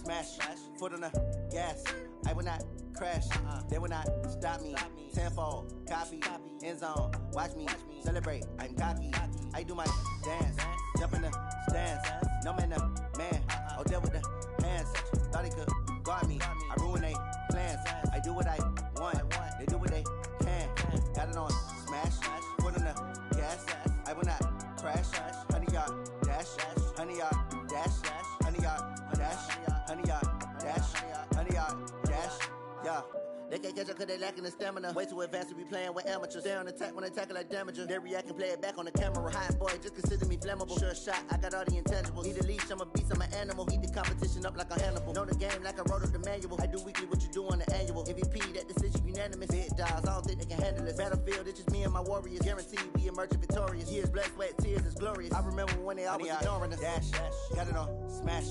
smash, foot on the gas. I will not crash, they will not stop me. Tenfold, copy, end zone, watch me celebrate. I'm cocky, I do my dance, jump in the stands. No man, man, I'll deal with the hands. Thought he could guard me, I ruin they plans. I do what I want, they do what they can. Got it on smash, foot on the gas. I will not crash, 100-yard dash, 100-yard dash, 100-yard dash, 100-yard dash, 100-yard dash, yeah. They can't catch up cause they lacking the stamina. Way too advanced to be playing with amateurs. Stay on attack when they tackle like damager. They react and play it back on the camera. Hot boy, just consider me flammable. Sure shot, I got all the intangibles. Need a leash, I'm a beast, I'm an animal. Heat the competition up like a Hannibal. Know the game like I wrote up the manual. I do weekly what you do on the annual. MVP, that decision unanimous. Big dogs, I don't think they can handle it. Battlefield, it's just me and my warriors. Guaranteed we emerge victorious. Years, blood, sweat, tears is glorious. I remember when they always ignoring us. Dash, got it on smash,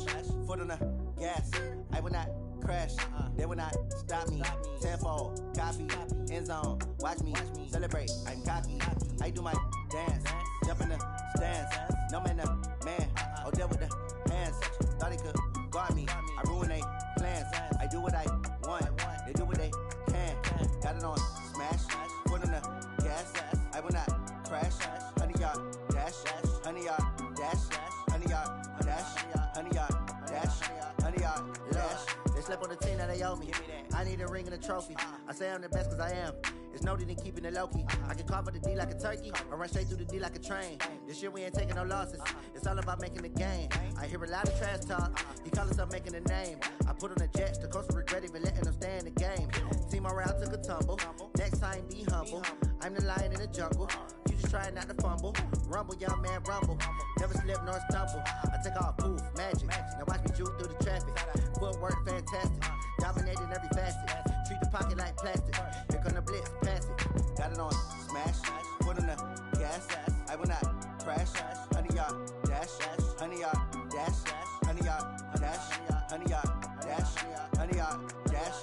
foot on the gas. I will not crash, they will not stop me. Tenfold, copy, end zone, watch me celebrate. I'm cocky, I do my dance, jump in the stands. No man, man, I'll deal with the hands. Thought he could guard me, I ruin they plans. I do what I want, they do what they can. Got it on smash, foot on the gas. I will not crash, 100-yard dash, 100-yard dash, 100-yard dash, 100-yard dash, 100-yard dash. They slept on the team that they owe me. I need a ring and a trophy. I say I'm the best cause I am. It's noted in keeping it low-key. I can carve up the D like a turkey or run straight through the D like a train. This year we ain't taking no losses. It's all about making the game. I hear a lot of trash talk. He call himself making a name. I put on the Jets. The coach regret even letting them stay in the game. Team morale took a tumble. Next time be humble. I'm the lion in the jungle. You just try not to fumble. Rumble, young man, rumble. Never slip nor stumble. I take off, poof, magic. Now watch me juke through the traffic. Footwork fantastic. Dominating every facet. Treat the pocket like plastic. Here come the blitz, pass it. Got it on smash, foot on the gas. I will not crash, 100-yard dash, 100-yard dash, 100-yard dash, 100-yard dash, 100-yard dash.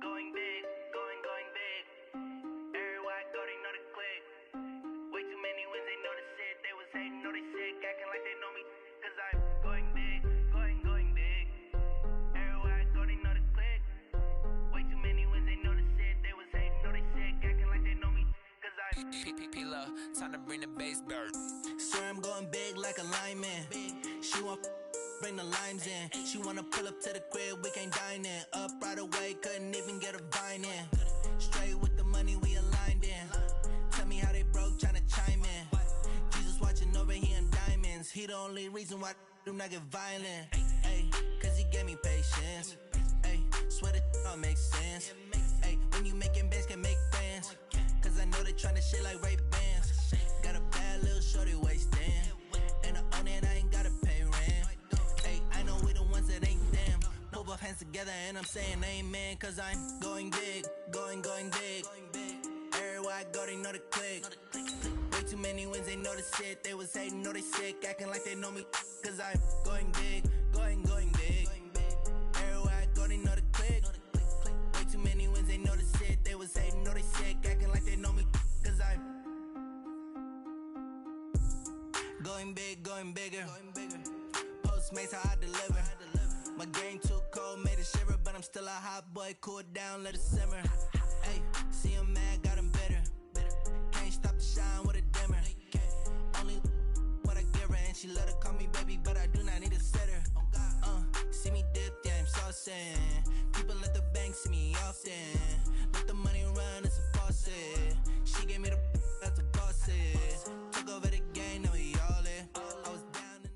Going big, going big. Everywhere I go, they know the click. Way too many wins, they know the shit. They was hating, know they sick, acting like they know me. Cause I'm going big, going big. Everywhere I go, they know the click. Way too many wins, they know the shit. They was hating, know they sick, acting like they know me. Cause I'm P-P-P-Love, time to bring the bass bird. Swear I'm going big like a lineman. She want bring the limes in. She wanna pull up to the crib, we can't dine in. Up right away, couldn't even get a vine in. Straight with the money, we aligned in. Tell me how they broke, tryna chime in. Jesus watching over here in diamonds. He the only reason why do not get violent. Ay, cause he gave me patience. Ay, swear that all makes sense. Ay, when you making bands, can make friends. Cause I know they tryna shit like Ray-Bans. Got a bad little shorty wasting. And I own it, I ain't gotta pay rent. Ay, I know we the ones that ain't them. Pull both hands together and I'm saying amen. Cause I'm going big, going big. Everywhere I go, they know the click. Way too many wins, they know the shit. They was hating, know they sick, acting like they know me. Cause I'm going big, going big. Everywhere I go, they know the click. Way too many wins, they know the shit. They was hating, know they sick, acting like they know me. Cause I'm going big, going bigger. Postmates, how I deliver. My game too cold, made it shiver. But I'm still a hot boy, cool it down, let it simmer. Hey, see him mad, got him bitter. Can't stop the shine with a dimmer. Only what I give her, and she let her call me baby, but I do not need a sitter. See me dip, yeah, I'm saucing. People at the bank see me often. Let the money run, it's a faucet. She gave me the that's a boss it. Took over the game, now we all in. I was down in the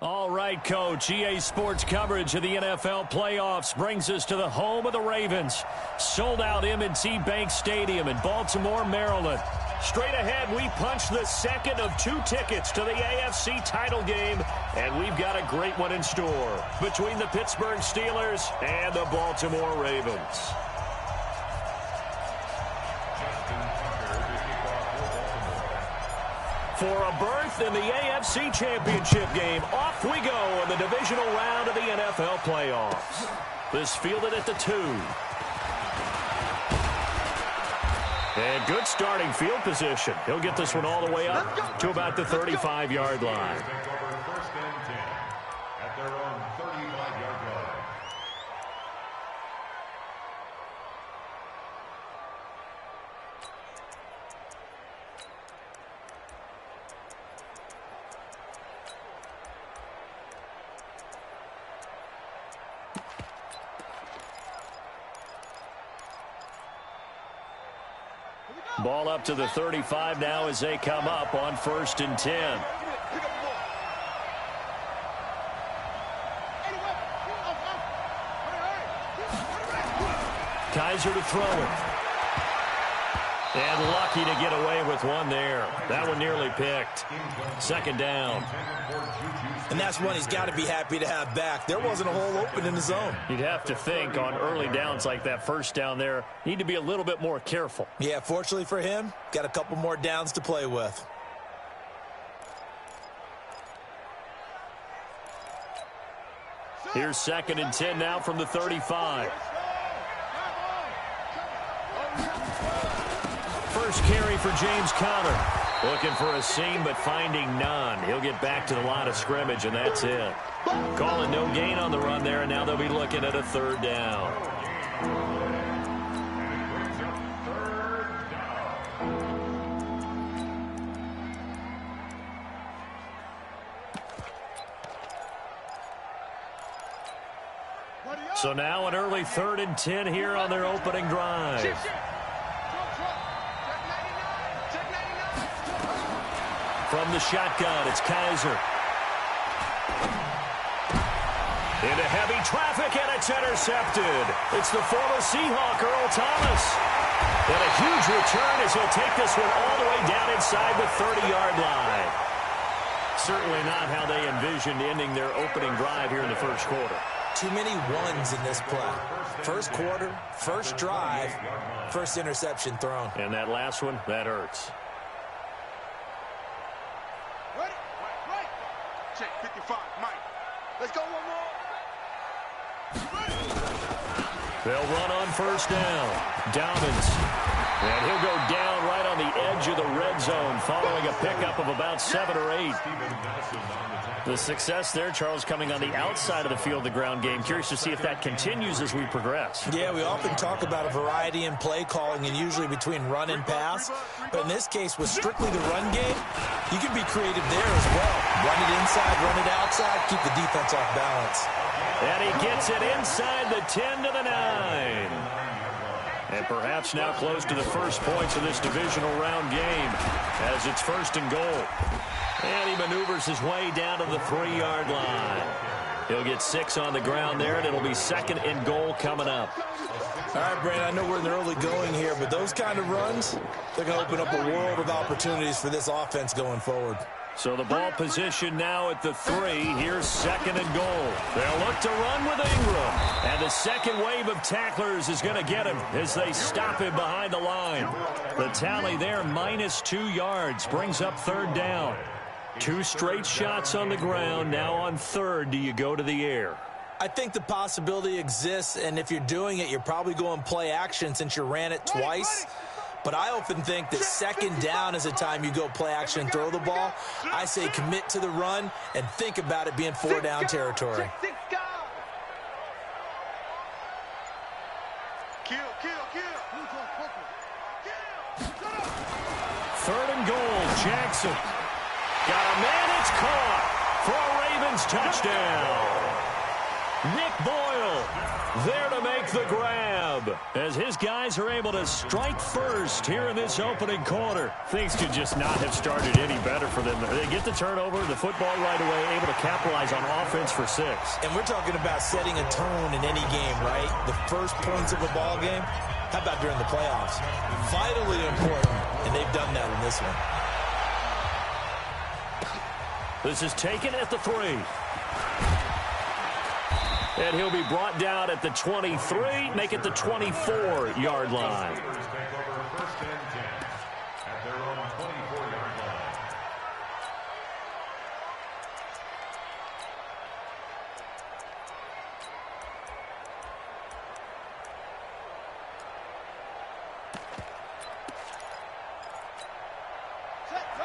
All right, Coach. EA Sports coverage of the NFL playoffs brings us to the home of the Ravens. Sold-out M&T Bank Stadium in Baltimore, Maryland. Straight ahead, we punch the second of 2 tickets to the AFC title game, and we've got a great one in store between the Pittsburgh Steelers and the Baltimore Ravens. For a berth in the AFC Championship game, off we go in the divisional round of the NFL playoffs. This fielded at the 2. And good starting field position. He'll get this one all the way up to about the 35-yard line. First and 10 at their own 35-yard line. Ball up to the 35 now as they come up on 1st and 10. Kaiser to throw it. And lucky to get away with one there. That one nearly picked. 2nd down. And that's one he's got to be happy to have back. There wasn't a hole open in the zone. You'd have to think on early downs like that 1st down there, need to be a little bit more careful. Yeah, fortunately for him, got a couple more downs to play with. Here's 2nd and 10 now from the 35. First carry for James Conner. Looking for a seam, but finding none. He'll get back to the line of scrimmage, and that's it. Calling no gain on the run there, and now they'll be looking at a 3rd down. So now an early 3rd and 10 here on their opening drive. From the shotgun, it's Kaiser. Into heavy traffic, and it's intercepted. It's the former Seahawk, Earl Thomas. And a huge return as he'll take this one all the way down inside the 30-yard line. Certainly not how they envisioned ending their opening drive here in the 1st quarter. Too many ones in this play. 1st quarter, 1st drive, 1st interception thrown. And that last one, that hurts. Check 55, Mike. Let's go one more. They'll run on 1st down. Dobbins. And he'll go down right on the edge of the red zone following a pickup of about 7 or 8. The success there, Charles, coming on the outside of the field, the ground game. Curious to see if that continues as we progress. Yeah, we often talk about a variety in play calling and usually between run and pass. But in this case, with strictly the run game, you can be creative there as well. Run it inside, run it outside, keep the defense off balance. And he gets it inside the 10 to the 9. And perhaps now close to the first points of this divisional round game as it's 1st and goal. And he maneuvers his way down to the 3-yard line. He'll get 6 on the ground there, and it'll be 2nd and goal coming up. All right, Brandon, I know we're in the early going here, but those kind of runs, they're going to open up a world of opportunities for this offense going forward. So the ball position now at the 3. Here's 2nd and goal. They'll look to run with Ingram. And the second wave of tacklers is going to get him as they stop him behind the line. The tally there, -2 yards, brings up 3rd down. 2 straight shots on the ground. Now on 3rd, do you go to the air? I think the possibility exists, and if you're doing it, you're probably going play action since you ran it twice. But I often think that 2nd down is a time you go play action and throw the ball. I say commit to the run and think about it being 4 down territory. Third and goal, Jackson. Got a man, it's caught for a Ravens touchdown. Nick Boyle there to make the grab as his guys are able to strike first here in this opening quarter. Things could just not have started any better for them. They get the turnover, the football right away, able to capitalize on offense for 6. And we're talking about setting a tone in any game, right? The first points of a ball game. How about during the playoffs? Vitally important, and they've done that in this one. This is taken at the 3. And he'll be brought down at the 23, make it the 24-yard line.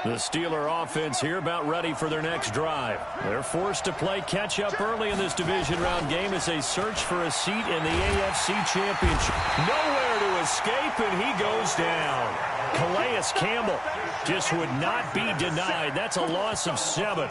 The Steeler offense here about ready for their next drive. They're forced to play catch-up early in this division round game as they search for a seat in the AFC Championship. Nowhere to escape, and he goes down. Calais Campbell just would not be denied. That's a loss of 7.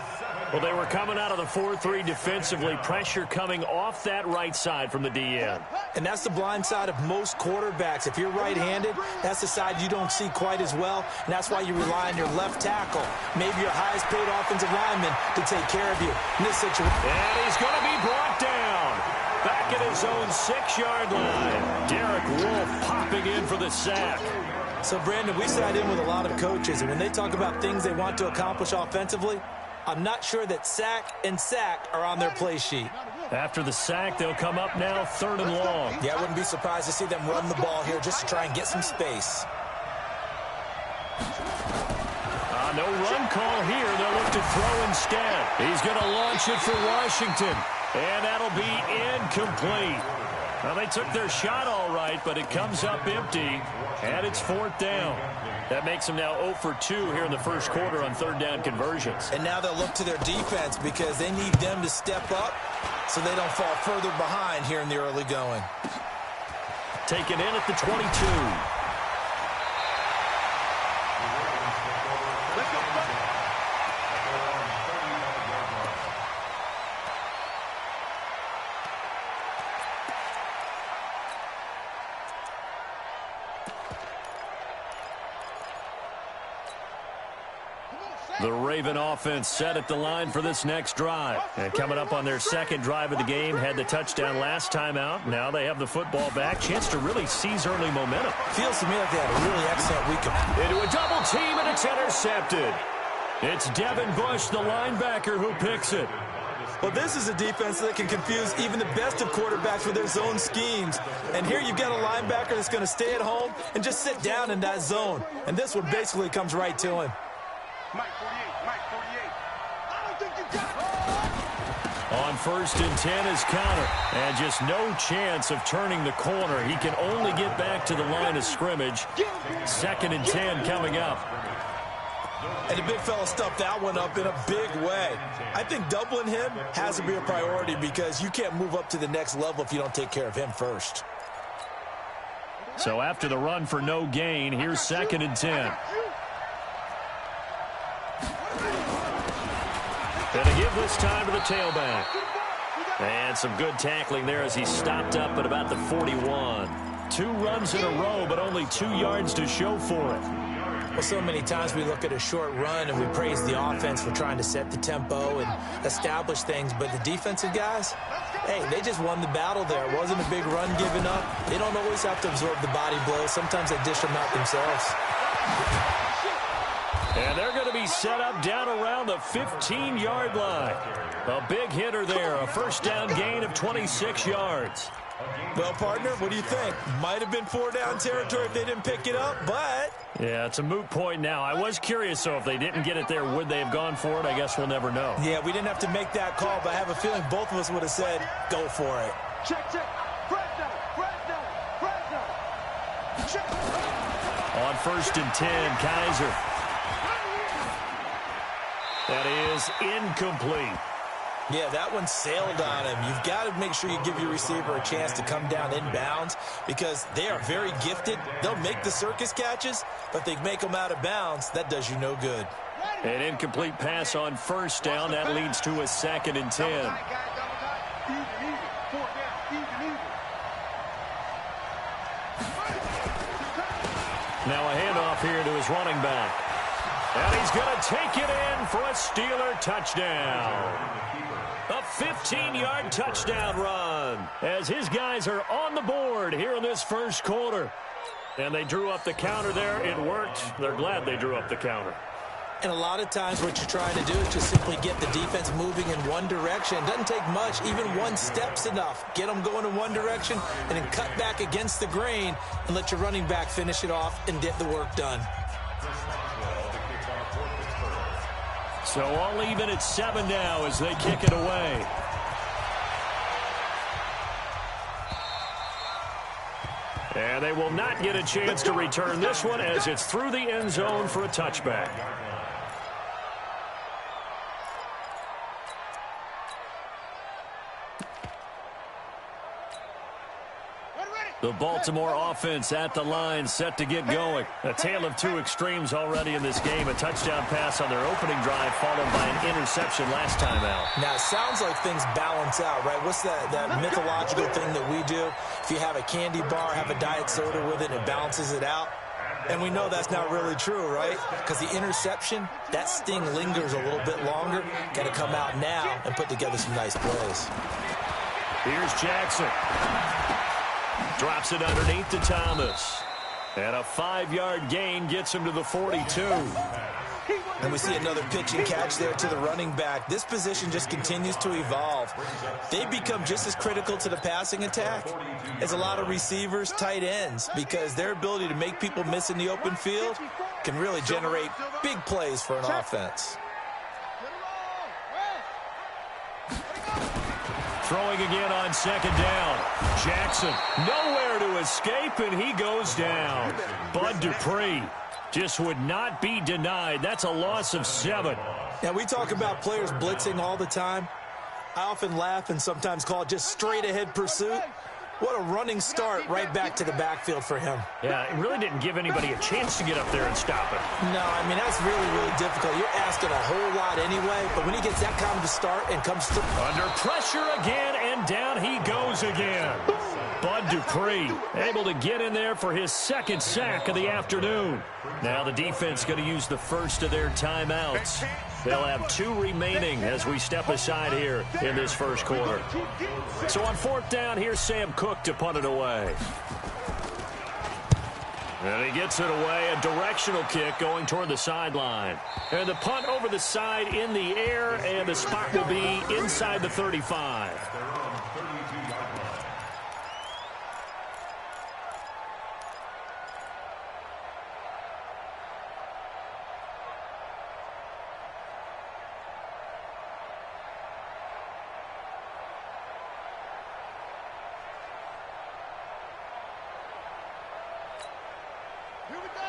Well, they were coming out of the 4-3 defensively. Pressure coming off that right side from the DN. And that's the blind side of most quarterbacks. If you're right-handed, that's the side you don't see quite as well, and that's why you rely on your left tackle, maybe your highest-paid offensive lineman, to take care of you in this situation. And he's going to be brought down back at his own 6-yard line. Derek Wolfe popping in for the sack. So, Brandon, we sat in with a lot of coaches, and when they talk about things they want to accomplish offensively, I'm not sure that sack and sack are on their play sheet. After the sack, they'll come up now 3rd and long. Yeah, I wouldn't be surprised to see them run the ball here just to try and get some space. No run call here. They'll look to throw instead. He's going to launch it for Washington, and that'll be incomplete. Well, they took their shot all right, but it comes up empty, and it's 4th down. That makes them now 0 for 2 here in the first quarter on 3rd down conversions. And now they'll look to their defense because they need them to step up so they don't fall further behind here in the early going. Taken in at the 22. The Raven offense set at the line for this next drive. And coming up on their 2nd drive of the game, had the touchdown last time out. Now they have the football back. Chance to really seize early momentum. Feels to me like they had a really excellent week. Into a double team, and it's intercepted. It's Devin Bush, the linebacker, who picks it. Well, this is a defense that can confuse even the best of quarterbacks with their zone schemes. And here you've got a linebacker that's going to stay at home and just sit down in that zone. And this one basically comes right to him. Mike 48. I don't think you got it. On 1st and 10 is counter. And just no chance of turning the corner. He can only get back to the line of scrimmage. 2nd and 10 coming up. And the big fella stuffed that one up in a big way. I think doubling him has to be a priority because you can't move up to the next level if you don't take care of him first. So after the run for no gain, here's 2nd and 10. And to give this time to the tailback. And some good tackling there as he stopped up at about the 41. 2 runs in a row, but only 2 yards to show for it. Well, so many times we look at a short run and we praise the offense for trying to set the tempo and establish things, but the defensive guys, hey, they just won the battle there. It wasn't a big run given up. They don't always have to absorb the body blows. Sometimes they dish them out themselves. And they're going to be set up down around the 15-yard line. A big hitter there, a 1st down gain of 26 yards. Well, partner, what do you think? Might have been 4-down territory if they didn't pick it up, but... Yeah, it's a moot point now. I was curious, so if they didn't get it there, would they have gone for it? I guess we'll never know. Yeah, we didn't have to make that call, but I have a feeling both of us would have said, go for it. Check. Fresno. Check. On 1st and 10, Kaiser. That is incomplete. Yeah, that one sailed on him. You've got to make sure you give your receiver a chance to come down inbounds because they are very gifted. They'll make the circus catches, but if they make them out of bounds, that does you no good. An incomplete pass on 1st down. That leads to a 2nd and 10. Now a handoff here to his running back. And he's going to take it in for a Steeler touchdown. A 15-yard touchdown run as his guys are on the board here in this first quarter. And they drew up the counter there. It worked. They're glad they drew up the counter. And a lot of times what you're trying to do is just simply get the defense moving in one direction. It doesn't take much. Even one step's enough. Get them going in one direction and then cut back against the grain and let your running back finish it off and get the work done. So all even at 7 now as they kick it away. And they will not get a chance to return this one as it's through the end zone for a touchback. The Baltimore offense at the line, set to get going. A tale of two extremes already in this game. A touchdown pass on their opening drive, followed by an interception last time out. Now, it sounds like things balance out, right? What's that mythological thing that we do? If you have a candy bar, have a diet soda with it, it balances it out. And we know that's not really true, right? Because the interception, that sting lingers a little bit longer. Got to come out now and put together some nice plays. Here's Jackson. Drops it underneath to Thomas. And a 5-yard gain gets him to the 42. And we see another pitch and catch there to the running back. This position just continues to evolve. They become just as critical to the passing attack as a lot of receivers, tight ends, because their ability to make people miss in the open field can really generate big plays for an offense. Throwing again on second down. Jackson nowhere to escape, and he goes down. Bud Dupree just would not be denied. That's a loss of 7. Now, we talk about players blitzing all the time. I often laugh and sometimes call it just straight-ahead pursuit. What a running start right back to the backfield for him. Yeah, it really didn't give anybody a chance to get up there and stop it. No, I mean, that's really, really difficult. You're asking a whole lot anyway, but when he gets that kind of a start and comes through. Under pressure again, and down he goes again. Bud Dupree able to get in there for his second sack of the afternoon. Now the defense going to use the first of their timeouts. They'll have 2 remaining as we step aside here in this first quarter. So on 4th down, here's Sam Cook to punt it away. And he gets it away, a directional kick going toward the sideline. And the punt over the side in the air, and the spot will be inside the 35.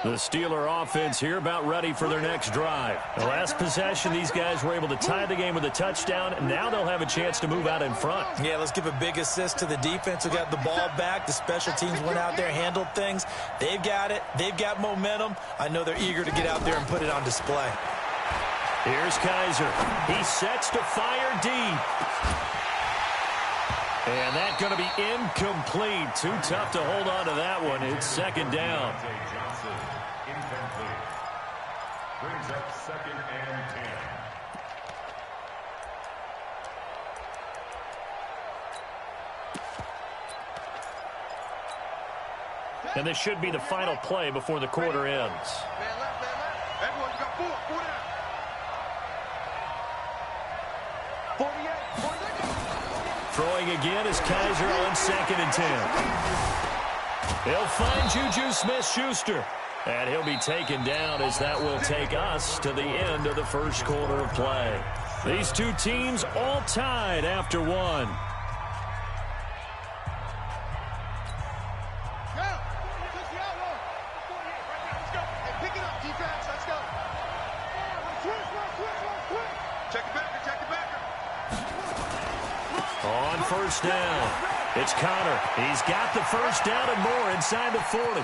The Steeler offense here about ready for their next drive. The last possession, these guys were able to tie the game with a touchdown, and now they'll have a chance to move out in front. Yeah, let's give a big assist to the defense who got the ball back. The special teams went out there, handled things. They've got it. They've got momentum. I know they're eager to get out there and put it on display. Here's Kaiser. He sets to fire deep. And that's going to be incomplete. Too tough to hold on to that one. It's second down. Incomplete. Brings up 2nd and 10. And this should be the final play before the quarter ends. Man left. Everyone got 4 down. 48. Throwing again is Kaiser on 2nd and 10. He'll find Juju Smith-Schuster. And he'll be taken down as that will take us to the end of the first quarter of play. These two teams all tied after 1. Go! Just the outlaw. 48 right now. Let's go. Hey, pick it up, defense. Let's go. Switch. Check it back. On 1st down, it's Connor. He's got the first down and more inside the 40.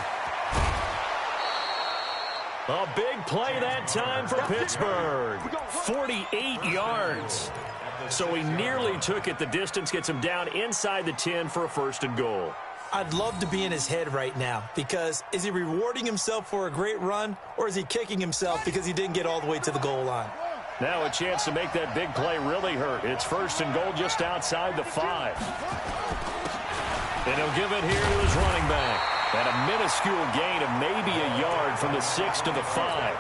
A big play that time for Pittsburgh. 48 yards. So he nearly took it the distance, gets him down inside the 10 for a 1st and goal. I'd love to be in his head right now, because is he rewarding himself for a great run, or is he kicking himself because he didn't get all the way to the goal line? Now a chance to make that big play really hurt. It's 1st and goal just outside the 5. And he'll give it here to his running back. And a minuscule gain of maybe a yard from the 6 to the 5.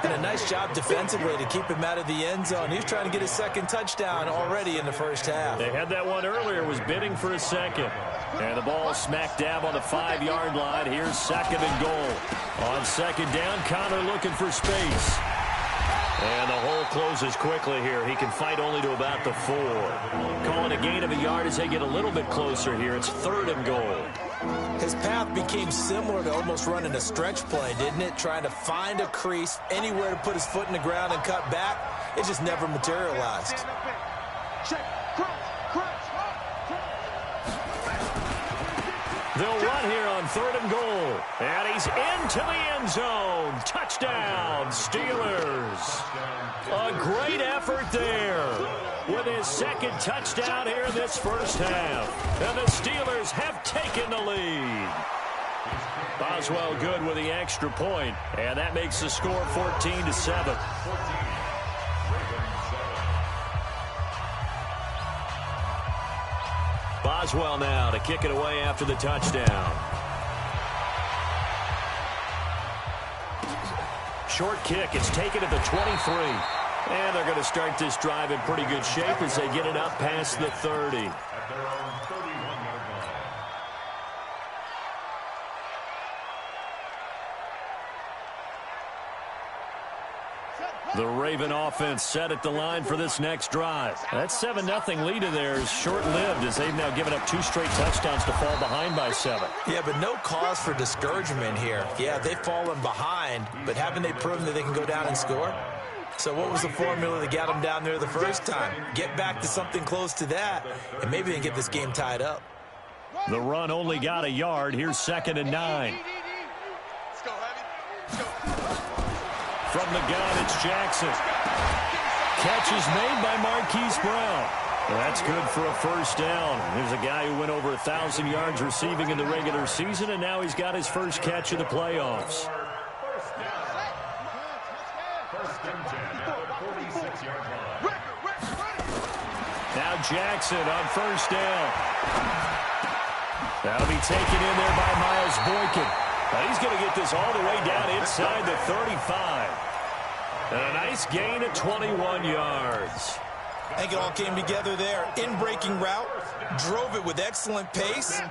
And a nice job defensively to keep him out of the end zone. He was trying to get his 2nd touchdown already in the first half. They had that one earlier, was bidding for a 2nd. And the ball smack dab on the 5-yard line. Here's 2nd and goal. On 2nd down, Connor looking for space. And the hole closes quickly here. He can fight only to about the 4. Calling a gain of a yard as they get a little bit closer here. It's 3rd and goal. His path became similar to almost running a stretch play, didn't it? Trying to find a crease, anywhere to put his foot in the ground and cut back. It just never materialized. They'll run here on 3rd and goal. And he's into the end zone. Touchdown, Steelers. A great effort there with his second touchdown here in this first half. And the Steelers have taken the lead. Boswell good with the extra point, and that makes the score 14-7. Boswell now to kick it away after the touchdown. Short kick. It's taken at the 23. And they're going to start this drive in pretty good shape as they get it up past the 30. At their own 31-yard line. The Raven offense set at the line for this next drive. That 7-0 lead of theirs is short-lived as they've now given up 2 straight touchdowns to fall behind by 7. Yeah, but no cause for discouragement here. Yeah, they've fallen behind, but haven't they proven that they can go down and score? So what was the formula that got them down there the first time? Get back to something close to that, and maybe they can get this game tied up. The run only got a yard. Here's 2nd and 9. From the gun, it's Jackson. Catch is made by Marquise Brown. That's good for a first down. Here's a guy who went over 1,000 yards receiving in the regular season, and now he's got his first catch in the playoffs. First and 10 at the 46-yard line. Now Jackson on first down. That'll be taken in there by Miles Boykin. But he's going to get this all the way down inside the 35. And a nice gain of 21 yards. I think it all came together there. In-breaking route, drove it with excellent pace.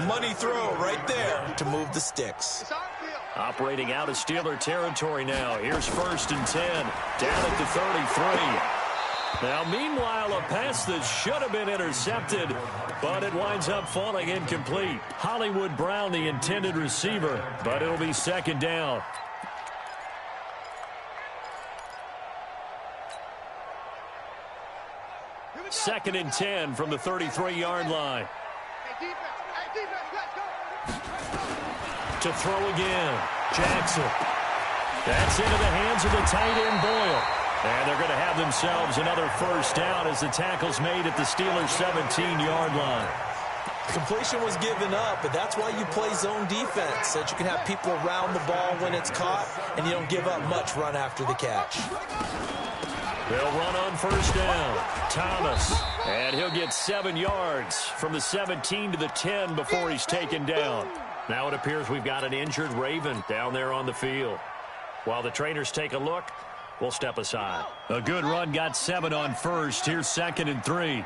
Money throw right there to move the sticks. Operating out of Steeler territory now. Here's 1st and 10. Down at the 33. Now, meanwhile, a pass that should have been intercepted, but it winds up falling incomplete. Hollywood Brown, the intended receiver, but it'll be 2nd down. Second and 10 from the 33-yard line. To throw again, Jackson. That's into the hands of the tight end, Boyle. And they're going to have themselves another first down as the tackle's made at the Steelers' 17-yard line. Completion was given up, but that's why you play zone defense, so that you can have people around the ball when it's caught, and you don't give up much run after the catch. They'll run on first down. Thomas, and he'll get 7 yards from the 17 to the 10 before he's taken down. Now it appears we've got an injured Raven down there on the field. While the trainers take a look, we'll step aside. A good run, got 7 on first. Here's 2nd and 3.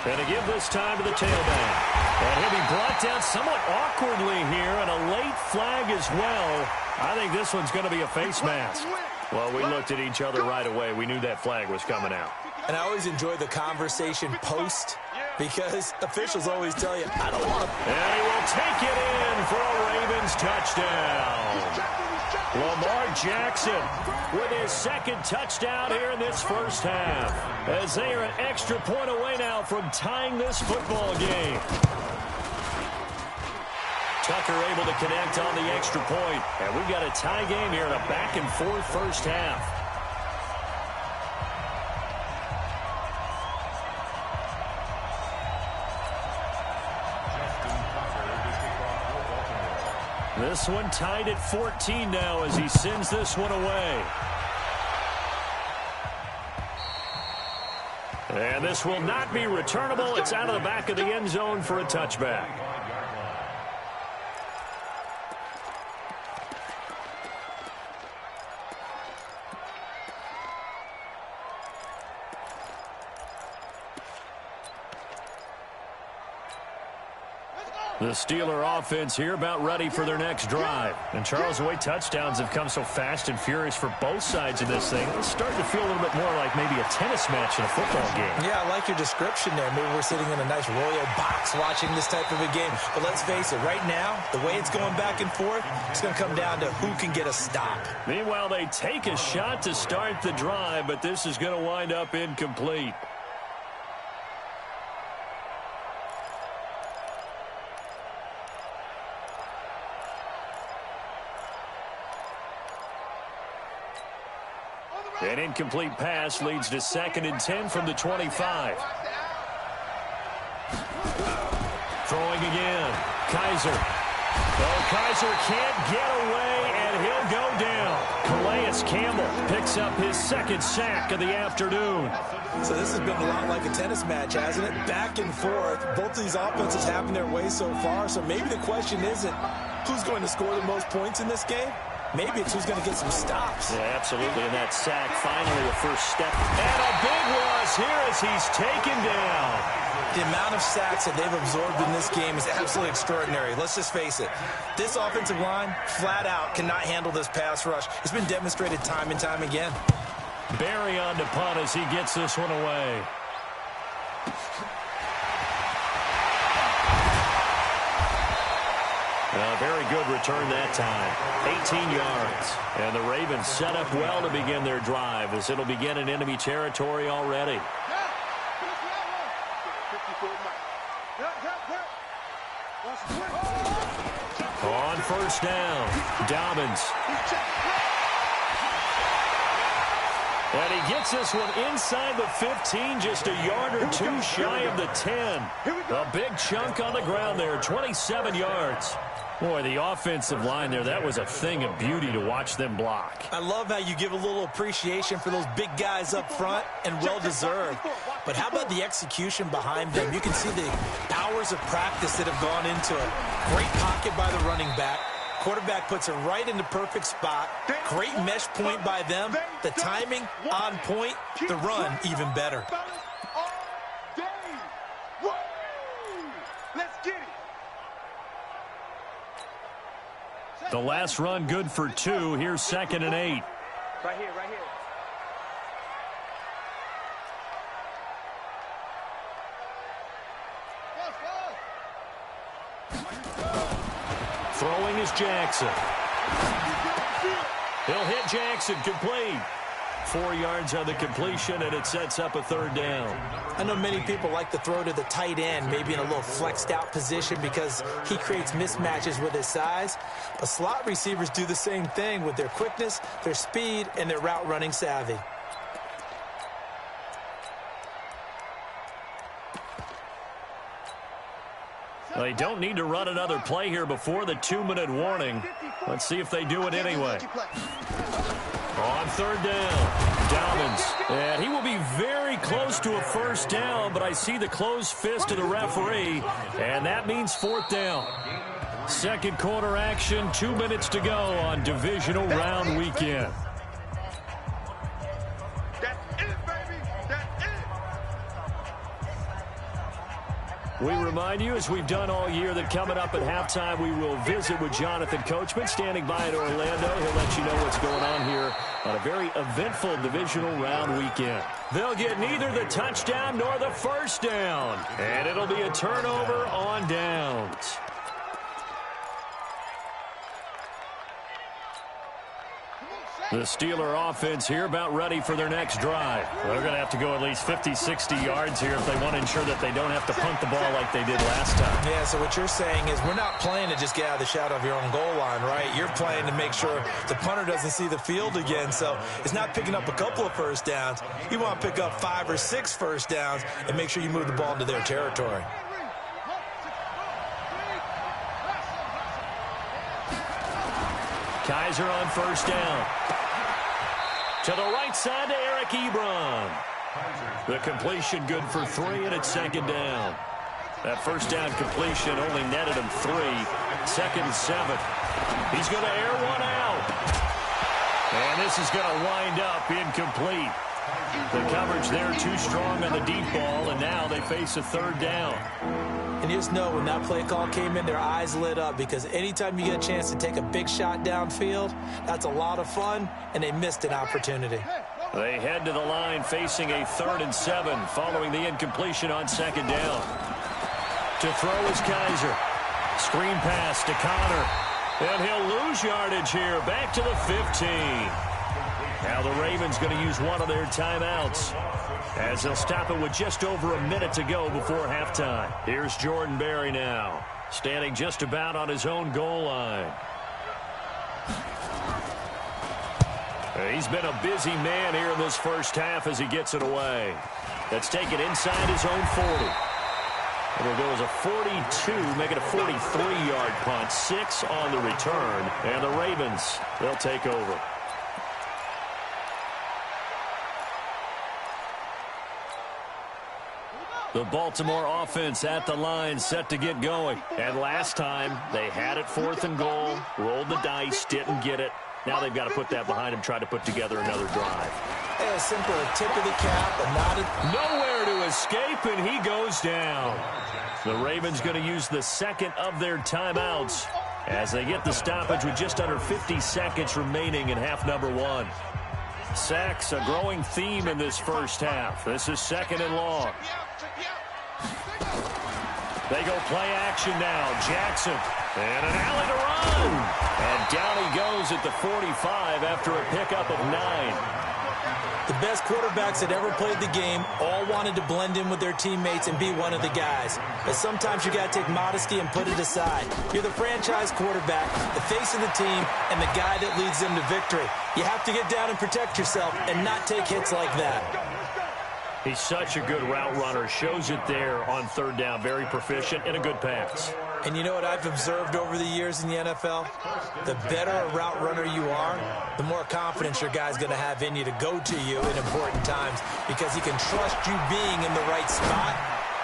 And to give this time to the tailback. And he'll be brought down somewhat awkwardly here, and a late flag as well. I think this one's going to be a face mask. Well, we looked at each other right away. We knew that flag was coming out. And I always enjoy the conversation post, because officials always tell you, I don't want to. And he will take it in for a Ravens touchdown. Lamar Jackson with his 2nd touchdown here in this first half, as they are an extra point away now from tying this football game. Tucker able to connect on the extra point, and we've got a tie game here in a back-and-forth first half. This one tied at 14 now as he sends this one away. And this will not be returnable. It's out of the back of the end zone for a touchback. The Steeler offense here about ready for their next drive. And Charles, the way touchdowns have come so fast and furious for both sides of this thing, it's starting to feel a little bit more like maybe a tennis match in a football game. Yeah, I like your description there. Maybe we're sitting in a nice royal box watching this type of a game. But let's face it, right now, the way it's going back and forth, it's going to come down to who can get a stop. Meanwhile, they take a shot to start the drive, but this is going to wind up incomplete. An incomplete pass leads to 2nd and 10 from the 25. Throwing again. Kaiser. Oh, Kaiser can't get away, and he'll go down. Calais Campbell picks up his 2nd sack of the afternoon. So this has been a lot like a tennis match, hasn't it? Back and forth. Both of these offenses having their way so far. So maybe the question isn't who's going to score the most points in this game. Maybe it's who's going to get some stops. Yeah, absolutely. And that sack, finally a first step. And a big loss here as he's taken down. The amount of sacks that they've absorbed in this game is absolutely extraordinary. Let's just face it. This offensive line, flat out, cannot handle this pass rush. It's been demonstrated time and time again. Barry on the punt as he gets this one away. A very good return that time. 18 yards. And the Ravens set up well to begin their drive as it'll begin in enemy territory already. On first down, Dobbins. And he gets this one inside the 15, just a yard or two shy of the 10. A big chunk on the ground there, 27 yards. Boy, the offensive line there, that was a thing of beauty to watch them block. I love how you give a little appreciation for those big guys up front, and well-deserved. But how about the execution behind them? You can see the hours of practice that have gone into it. Great pocket by the running back. Quarterback puts it right in the perfect spot. Great mesh point by them. The timing on point. The run even better. The last run good for 2. Here's 2nd and 8. Right here, right here. Throwing is Jackson. He'll hit Jackson, complete. 4 yards on the completion, and it sets up a 3rd down. I know many people like to throw to the tight end, maybe in a little flexed out position because he creates mismatches with his size. But slot receivers do the same thing with their quickness, their speed, and their route running savvy. They don't need to run another play here before the 2-minute warning. Let's see if they do it anyway. On 3rd down, Dobbins. And he will be very close to a 1st down, but I see the closed fist of the referee, and that means 4th down. 2nd quarter action, 2 minutes to go on divisional round weekend. We remind you, as we've done all year, that coming up at halftime, we will visit with Jonathan Coachman, standing by in Orlando. He'll let you know what's going on here on a very eventful divisional round weekend. They'll get neither the touchdown nor the 1st down, and it'll be a turnover on downs. The Steeler offense here about ready for their next drive. They're going to have to go at least 50, 60 yards here if they want to ensure that they don't have to punt the ball like they did last time. Yeah, so what you're saying is we're not playing to just get out of the shadow of your own goal line, right? You're playing to make sure the punter doesn't see the field again. So it's not picking up a couple of 1st downs. You want to pick up 5 or 6 1st downs and make sure you move the ball into their territory. Kaiser on 1st down. To the right side to Eric Ebron. The completion good for 3, and it's 2nd down. That 1st down completion only netted him 3. 2nd and 7. He's going to air one out. And this is going to wind up incomplete. The coverage there too strong on the deep ball, and now they face a 3rd down. And you just know when that play call came in, their eyes lit up because anytime you get a chance to take a big shot downfield, that's a lot of fun, and they missed an opportunity. They head to the line facing a 3rd and 7 following the incompletion on 2nd down. To throw is Kaiser. Screen pass to Connor. And he'll lose yardage here, back to the 15. Now the Ravens going to use one of their timeouts as they'll stop it with just over a minute to go before halftime. Here's Jordan Berry now, standing just about on his own goal line. He's been a busy man here in this first half as he gets it away. That's taken inside his own 40. It'll go as a 42, make it a 43-yard punt. 6 on the return. And the Ravens, they'll take over. The Baltimore offense at the line, set to get going. And last time, they had it 4th and goal, rolled the dice, didn't get it. Now they've got to put that behind him, try to put together another drive. A simple tip of the cap, but not nowhere to escape, and he goes down. The Ravens going to use the second of their timeouts as they get the stoppage with just under 50 seconds remaining in half number 1. Sacks, a growing theme in this first half. This is 2nd and long. They go play action now. Jackson, and an alley to run. And down he goes at the 45 after a pickup of 9. The best quarterbacks that ever played the game all wanted to blend in with their teammates and be one of the guys. But sometimes you got to take modesty and put it aside. You're the franchise quarterback, the face of the team, and the guy that leads them to victory. You have to get down and protect yourself and not take hits like that. He's such a good route runner. Shows it there on 3rd down. Very proficient and a good pass. And you know what I've observed over the years in the NFL? The better a route runner you are, the more confidence your guy's going to have in you to go to you in important times because he can trust you being in the right spot,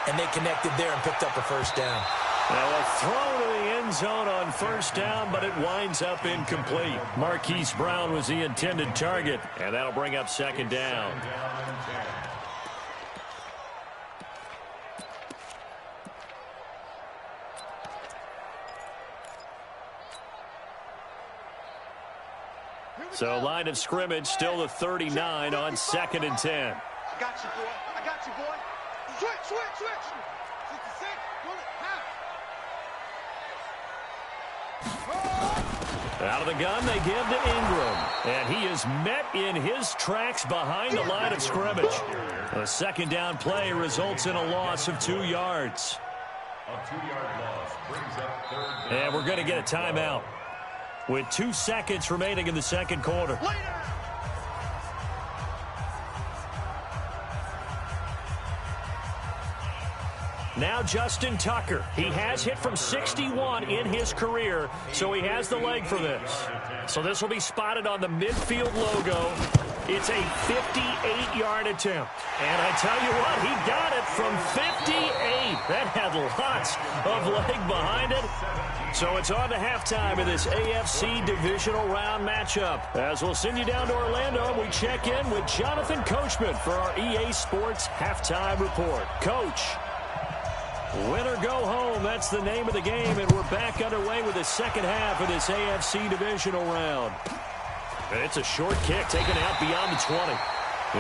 and they connected there and picked up a 1st down. Now a throw to the end zone on 1st down, but it winds up incomplete. Marquise Brown was the intended target, and that'll bring up 2nd down. So line of scrimmage still the 39 on 2nd and 10. I got you, boy. I got you, boy. Switch. 66, half. Out of the gun, they give to Ingram. And he is met in his tracks behind the line of scrimmage. A 2nd down play results in a loss of 2 yards. A 2-yard loss brings up 3rd down. And we're going to get a timeout with 2 seconds remaining in the 2nd quarter. Now Justin Tucker. He has hit from 61 in his career, so he has the leg for this. So this will be spotted on the midfield logo. It's a 58-yard attempt. And I tell you what, he got it from 58. That had lots of leg behind it. So it's on to halftime in this AFC divisional round matchup. As we'll send you down to Orlando, we check in with Jonathan Coachman for our EA Sports halftime report. Coach, win or go home, that's the name of the game, and we're back underway with the 2nd half of this AFC divisional round. And it's a short kick taken out beyond the 20.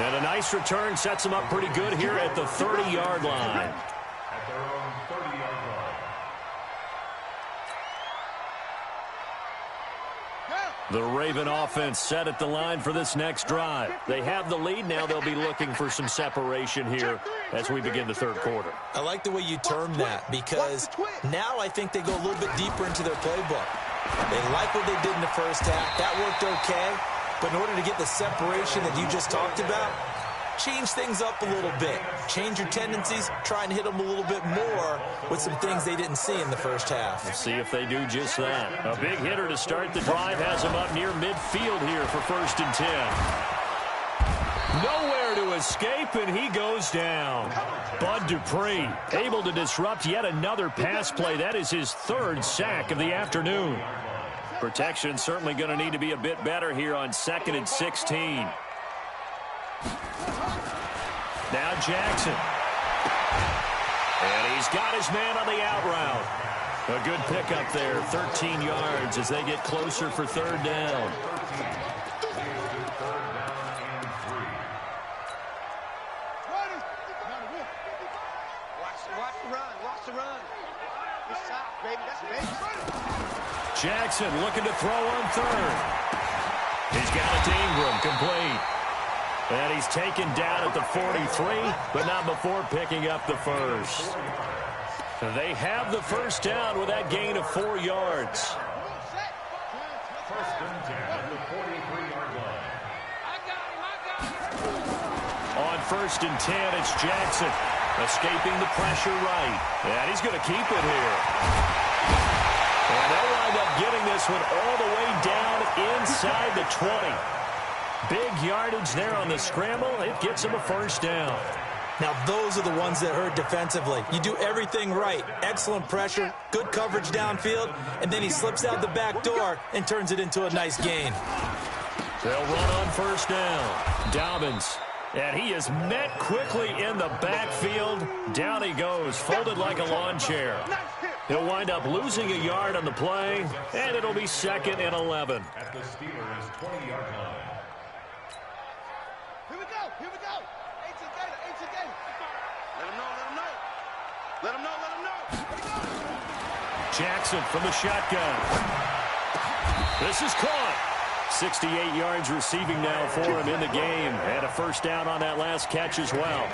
And a nice return sets them up pretty good here at the 30-yard line. At their own 30-yard line. The Raven offense set at the line for this next drive. They have the lead. Now they'll be looking for some separation here as we begin the 3rd quarter. I like the way you term that because now I think they go a little bit deeper into their playbook. They like what they did in the first half. That worked okay. But in order to get the separation that you just talked about, change things up a little bit. Change your tendencies. Try and hit them a little bit more with some things they didn't see in the first half. We'll see if they do just that. A big hitter to start the drive has them up near midfield here for 1st and 10. Nowhere to escape, and he goes down. Bud Dupree able to disrupt yet another pass play. That is his 3rd sack of the afternoon. Protection certainly going to need to be a bit better here on 2nd and 16. Now Jackson. And he's got his man on the out route. A good pickup there, 13 yards as they get closer for 3rd down. Jackson looking to throw on 3rd. He's got it to Ingram, complete. And he's taken down at the 43, but not before picking up the 1st. They have the 1st down with that gain of 4 yards. 1st and 10 at the 43-yard line. 1st and 10. It's Jackson escaping the pressure right. And he's going to keep it here. And they'll wind up getting this one all the way down inside the 20. Big yardage there on the scramble. It gets him a 1st down. Now, those are the ones that hurt defensively. You do everything right. Excellent pressure, good coverage downfield, and then he slips out the back door and turns it into a nice gain. They'll run on 1st down. Dobbins. And he is met quickly in the backfield. Down he goes, folded like a lawn chair. He'll wind up losing a yard on the play, and it'll be 2nd and 11. At the Steelers' 20-yard line. Here we go. Here we go. 18 Gator. 18 Gator. Let him know. Let him know. Let him know. Let him know. Here we go. Jackson from the shotgun. This is caught. 68 yards receiving now for him in the game. And a 1st down on that last catch as well.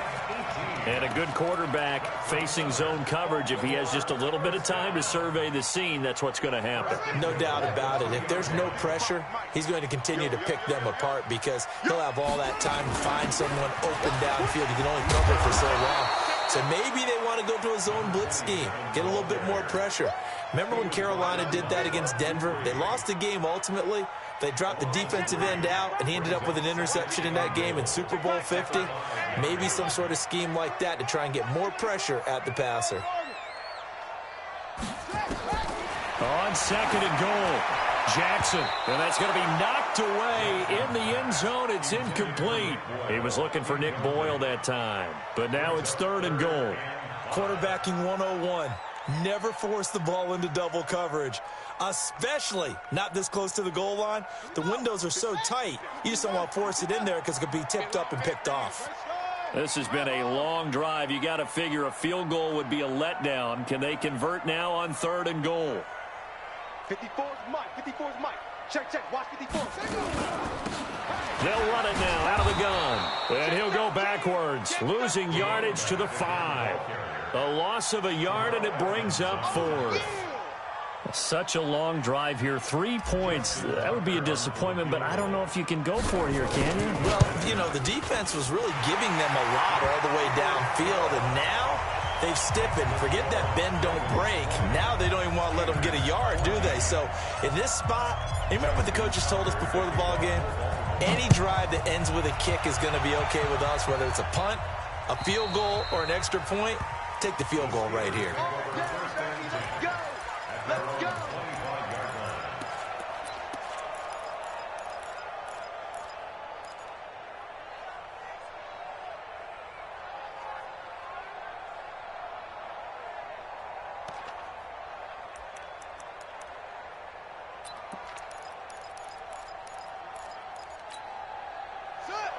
And a good quarterback facing zone coverage. If he has just a little bit of time to survey the scene, that's what's going to happen. No doubt about it. If there's no pressure, he's going to continue to pick them apart because he'll have all that time to find someone open downfield. He can only cover for so long. So maybe they want to go to a zone blitz scheme, get a little bit more pressure. Remember when Carolina did that against Denver? They lost the game ultimately. They dropped the defensive end out, and he ended up with an interception in that game in Super Bowl 50. Maybe some sort of scheme like that to try and get more pressure at the passer. On 2nd and goal, Jackson. And that's going to be knocked away in the end zone. It's incomplete. He was looking for Nick Boyle that time. But now it's 3rd and goal. Quarterbacking 101. Never force the ball into double coverage, especially not this close to the goal line. The windows are so tight, you just don't want to force it in there because it could be tipped up and picked off. This has been a long drive. You got to figure a field goal would be a letdown. Can they convert now on 3rd and goal? 54's Mike. 54's Mike. Check, check. Watch 54. They'll run it now out of the gun. And he'll go backwards, losing yardage to the 5. A loss of a yard, and it brings up 4th. Such a long drive here. 3 points. That would be a disappointment, but I don't know if you can go for it here, can you? Well, you know, the defense was really giving them a lot all the way downfield, and now they've stiffened. Forget that bend, don't break. Now they don't even want to let them get a yard, do they? So in this spot, you remember what the coaches told us before the ball game? Any drive that ends with a kick is going to be okay with us, whether it's a punt, a field goal, or an extra point. Take the field goal right here. Let's go.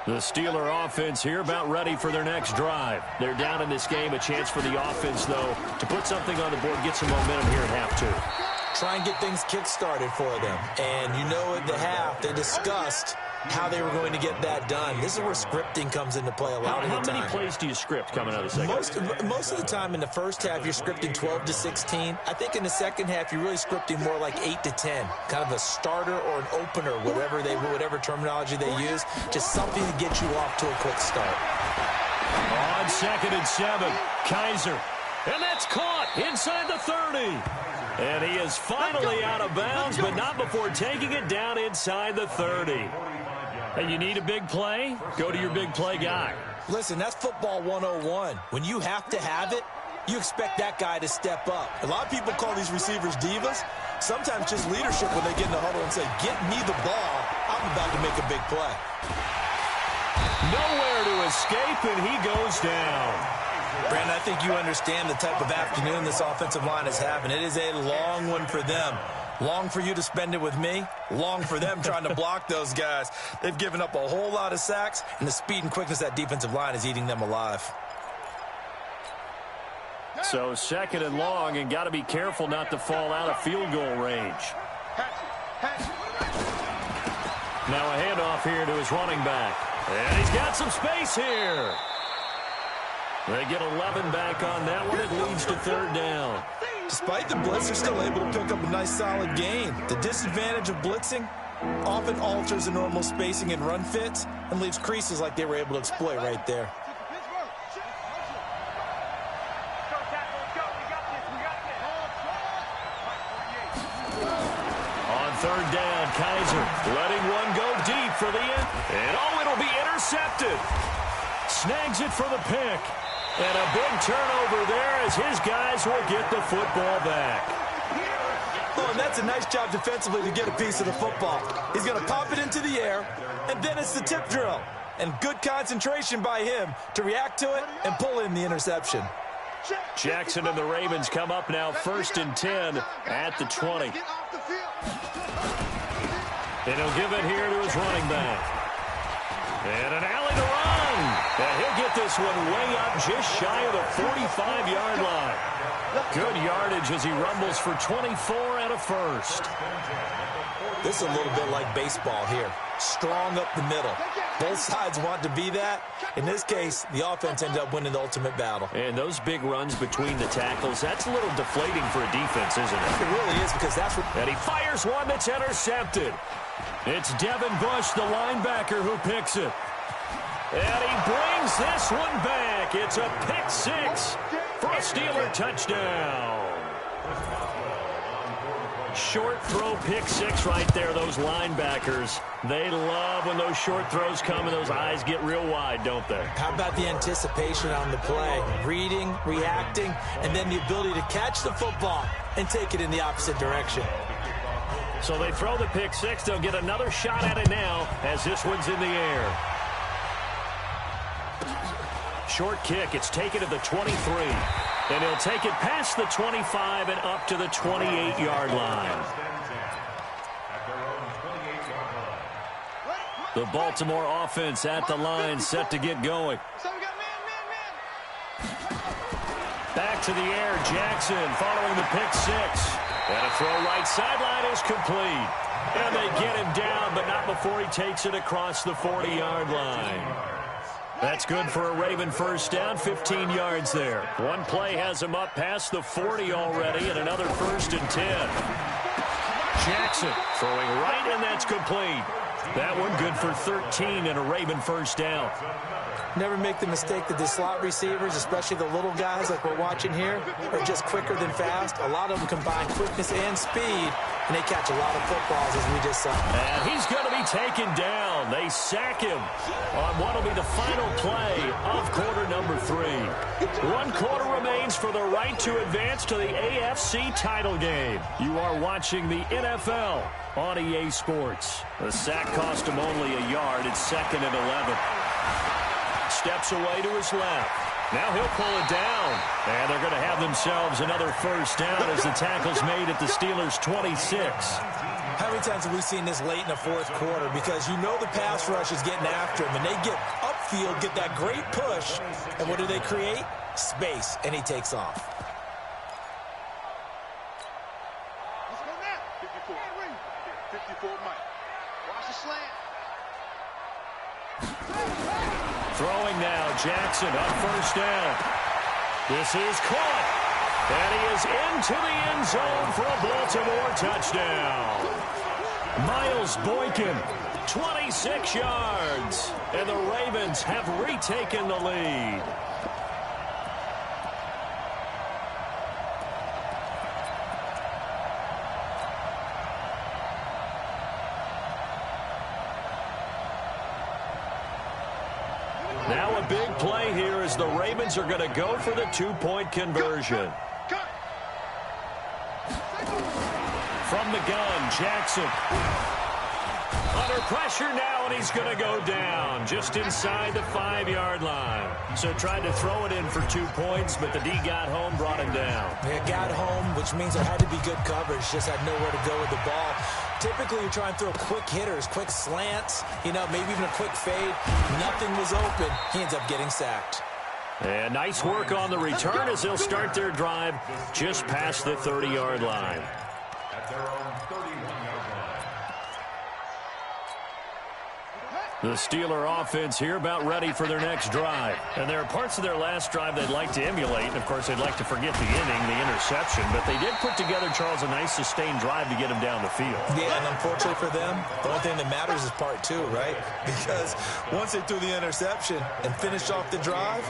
The Steeler offense here about ready for their next drive. They're down in this game. A chance for the offense, though, to put something on the board, get some momentum here at half 2. Try and get things kick-started for them. And you know at the half, they discussed how they were going to get that done. This is where scripting comes into play a lot of the time. How many plays do you script coming out of the second? Most of the time in the first half, you're scripting 12 to 16. I think in the second half, you're really scripting more like 8 to 10. Kind of a starter or an opener, whatever terminology they use. Just something to get you off to a quick start. On 2nd and 7, Kaiser. And that's caught inside the 30. And he is finally out of bounds, but not before taking it down inside the 30. Hey, you need a big play? Go to your big play guy. Listen, that's football 101. When you have to have it, you expect that guy to step up. A lot of people call these receivers divas. Sometimes just leadership when they get in the huddle and say, get me the ball. I'm about to make a big play. Nowhere to escape, and he goes down. Brandon, I think you understand the type of afternoon this offensive line is having. It is a long one for them. Long for you to spend it with me. Long for them trying to block those guys. They've given up a whole lot of sacks, and the speed and quickness of that defensive line is eating them alive. So 2nd and long, and got to be careful not to fall out of field goal range. Now a handoff here to his running back. And he's got some space here. They get 11 back on that one. It leads to 3rd down. Despite the blitz, they're still able to pick up a nice, solid gain. The disadvantage of blitzing often alters the normal spacing and run fits and leaves creases like they were able to exploit right there. third down. Kaiser letting one go deep for the end. And, it'll be intercepted. Snags it for the pick. And a big turnover there as his guys will get the football back. Oh, and that's a nice job defensively to get a piece of the football. He's going to pop it into the air, and then it's the tip drill. And good concentration by him to react to it and pull in the interception. Jackson and the Ravens come up now 1st and 10 at the 20. And he'll give it here to his running back. And an alley to run. And he'll get this one way up just shy of the 45-yard line. Good yardage as he rumbles for 24 and a first. This is a little bit like baseball here. Strong up the middle. Both sides want to be that. In this case, the offense ended up winning the ultimate battle. And those big runs between the tackles, that's a little deflating for a defense, isn't it? It really is, because that's what... And he fires one that's intercepted. It's Devin Bush, the linebacker, who picks it. And he brings this one back. It's a pick six for a Steeler touchdown. Short throw pick six right there, those linebackers. They love when those short throws come and those eyes get real wide, don't they? How about the anticipation on the play? Reading, reacting, and then the ability to catch the football and take it in the opposite direction. So they throw the pick six. They'll get another shot at it now as this one's in the air. Short kick. It's taken to the 23. And he'll take it past the 25 and up to the 28-yard line. The Baltimore offense at the line, set to get going. Back to the air, Jackson following the pick six. And a throw right sideline is complete. And they get him down, but not before he takes it across the 40-yard line. That's good for a Raven first down, 15 yards there. One play has him up past the 40 already, and another 1st and 10. Jackson throwing right, and that's complete. That one good for 13 and a Raven first down. Never make the mistake that the slot receivers, especially the little guys like we're watching here, are just quicker than fast. A lot of them combine quickness and speed, and they catch a lot of footballs, as we just saw. And he's going to be taken down. They sack him on what will be the final play of quarter number 3. 1 quarter remains for the right to advance to the AFC title game. You are watching the NFL on EA Sports. The sack cost him only a yard. It's 2nd and 11. Steps away to his left. Now he'll pull it down. And they're going to have themselves another first down as the tackle's made at the Steelers' 26. How many times have we seen this late in the 4th quarter? Because you know the pass rush is getting after him, and they get upfield, get that great push, and what do they create? Space, and he takes off. Let's go now. 54 Mike. Watch the slant. Throwing now, Jackson up first down. This is caught. And he is into the end zone for a Baltimore touchdown. Miles Boykin, 26 yards. And the Ravens have retaken the lead. Now a big play here as the Ravens are going to go for the 2-point conversion. From the gun, Jackson. Under pressure now, and he's going to go down just inside the 5-yard line. So tried to throw it in for 2 points, but the D got home, brought him down. They got home, which means there had to be good coverage, just had nowhere to go with the ball. Typically, you try and throw quick hitters, quick slants, maybe even a quick fade. Nothing was open. He ends up getting sacked. And nice work on the return as they'll start their drive just past the 30-yard line. At their own 31-yard line. The Steeler offense here about ready for their next drive. And there are parts of their last drive they'd like to emulate. And, of course, they'd like to forget the inning, the interception. But they did put together, Charles, a nice sustained drive to get him down the field. Yeah, and unfortunately for them, the only thing that matters is part 2, right? Because once they threw the interception and finished off the drive,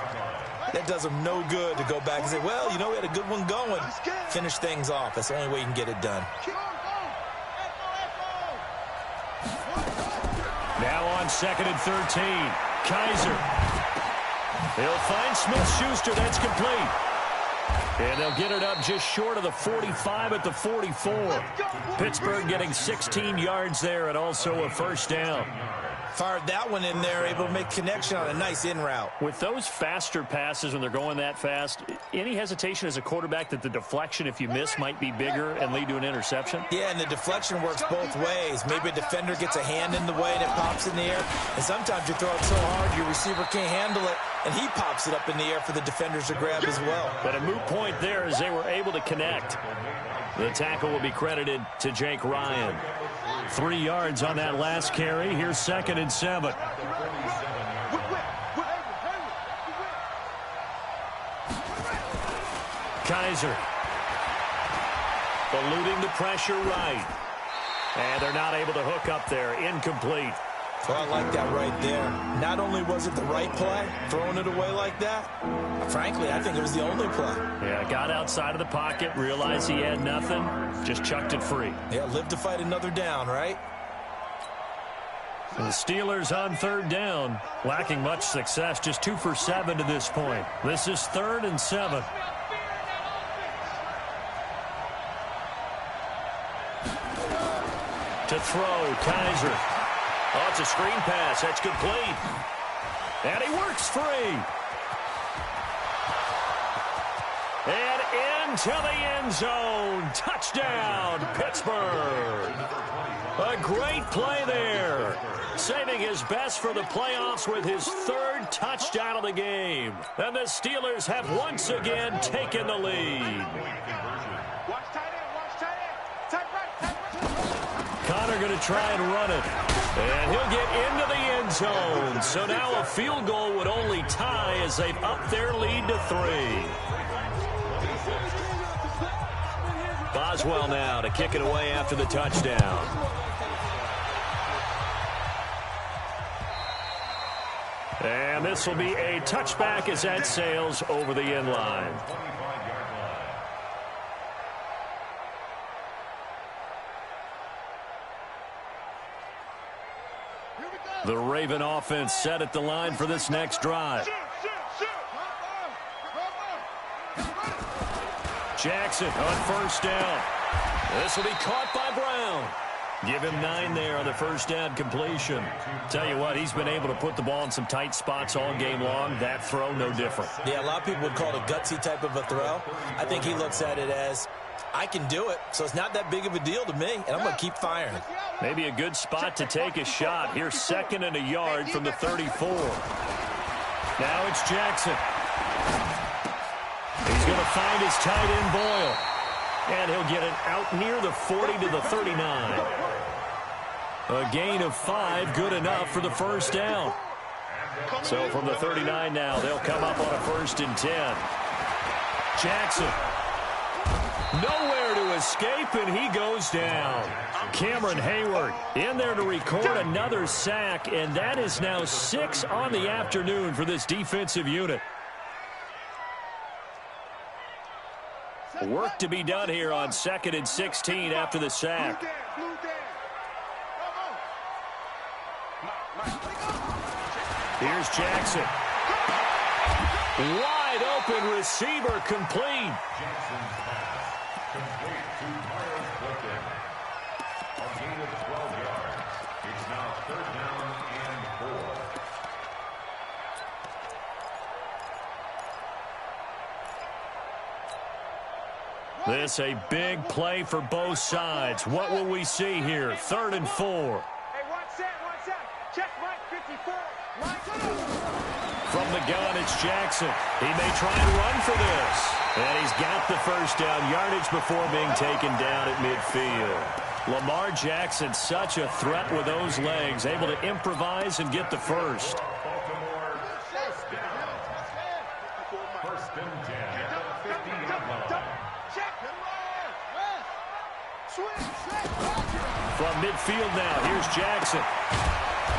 that does them no good to go back and say, well, we had a good one going. Finish things off. That's the only way you can get it done. Now on 2nd and 13. Kaiser. He'll find Smith-Schuster. That's complete. And they'll get it up just short of the 45 at the 44. Pittsburgh getting 16 yards there and also a first down. Fired that one in there, able to make connection on a nice in route. With those faster passes when they're going that fast, any hesitation as a quarterback that the deflection, if you miss, might be bigger and lead to an interception? Yeah, and the deflection works both ways. Maybe a defender gets a hand in the way and it pops in the air. And sometimes you throw it so hard your receiver can't handle it, and he pops it up in the air for the defenders to grab as well. But a moot point there as they were able to connect. The tackle will be credited to Jake Ryan. 3 yards on that last carry. Here's 2nd and 7. Kaiser. Eluding the pressure right. And they're not able to hook up there. Incomplete. Well, I like that right there. Not only was it the right play, throwing it away like that, frankly, I think it was the only play. Yeah, got outside of the pocket, realized he had nothing, just chucked it free. Yeah, live to fight another down, right? The Steelers on 3rd down, lacking much success, just 2 for 7 to this point. This is 3rd and 7. To throw, Kaiser. Oh, it's a screen pass. That's complete. And he works free. And into the end zone. Touchdown, Pittsburgh. A great play there. Saving his best for the playoffs with his 3rd touchdown of the game. And the Steelers have once again taken the lead. Connor going to try and run it. And he'll get into the end zone. So now a field goal would only tie as they've upped their lead to 3. Boswell now to kick it away after the touchdown. And this will be a touchback as that sails over the end line. The Raven offense set at the line for this next drive. Jackson on 1st down. This will be caught by Brown. Give him 9 there on the 1st down completion. Tell you what, he's been able to put the ball in some tight spots all game long. That throw, no different. Yeah, a lot of people would call it a gutsy type of a throw. I think he looks at it as, I can do it, so it's not that big of a deal to me, and I'm going to keep firing. Maybe a good spot to take a shot. Here's 2nd and a yard from the 34. Now it's Jackson. He's going to find his tight end, Boyle. And he'll get it out near the 40 to the 39. A gain of 5, good enough for the 1st down. So from the 39 now, they'll come up on a 1st and 10. Jackson. Nowhere to escape, and he goes down. Cameron Hayward in there to record another sack, and that is now 6 on the afternoon for this defensive unit. Work to be done here on 2nd and 16 after the sack. Here's Jackson. Wide open receiver, complete. Jackson's pass, complete to Miles Boykin. A gain of 12 yards. It's now 3rd down and 4. This a big play for both sides. What will we see here? 3rd and 4. Hey, watch that. Check right 54. From the gun, it's Jackson. He may try and run for this. And he's got the 1st down yardage before being taken down at midfield. Lamar Jackson, such a threat with those legs, able to improvise and get the 1st. Baltimore, 1st down. 1st and 10 at the 50-yard line. From midfield now, here's Jackson.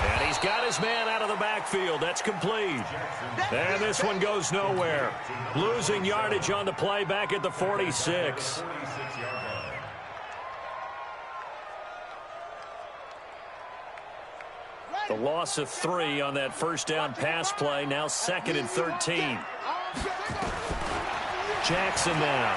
And he's got his man out of the backfield. That's complete. And this one goes nowhere. Losing yardage on the play back at the 46. The loss of 3 on that first down pass play. Now 2nd and 13. Jackson now.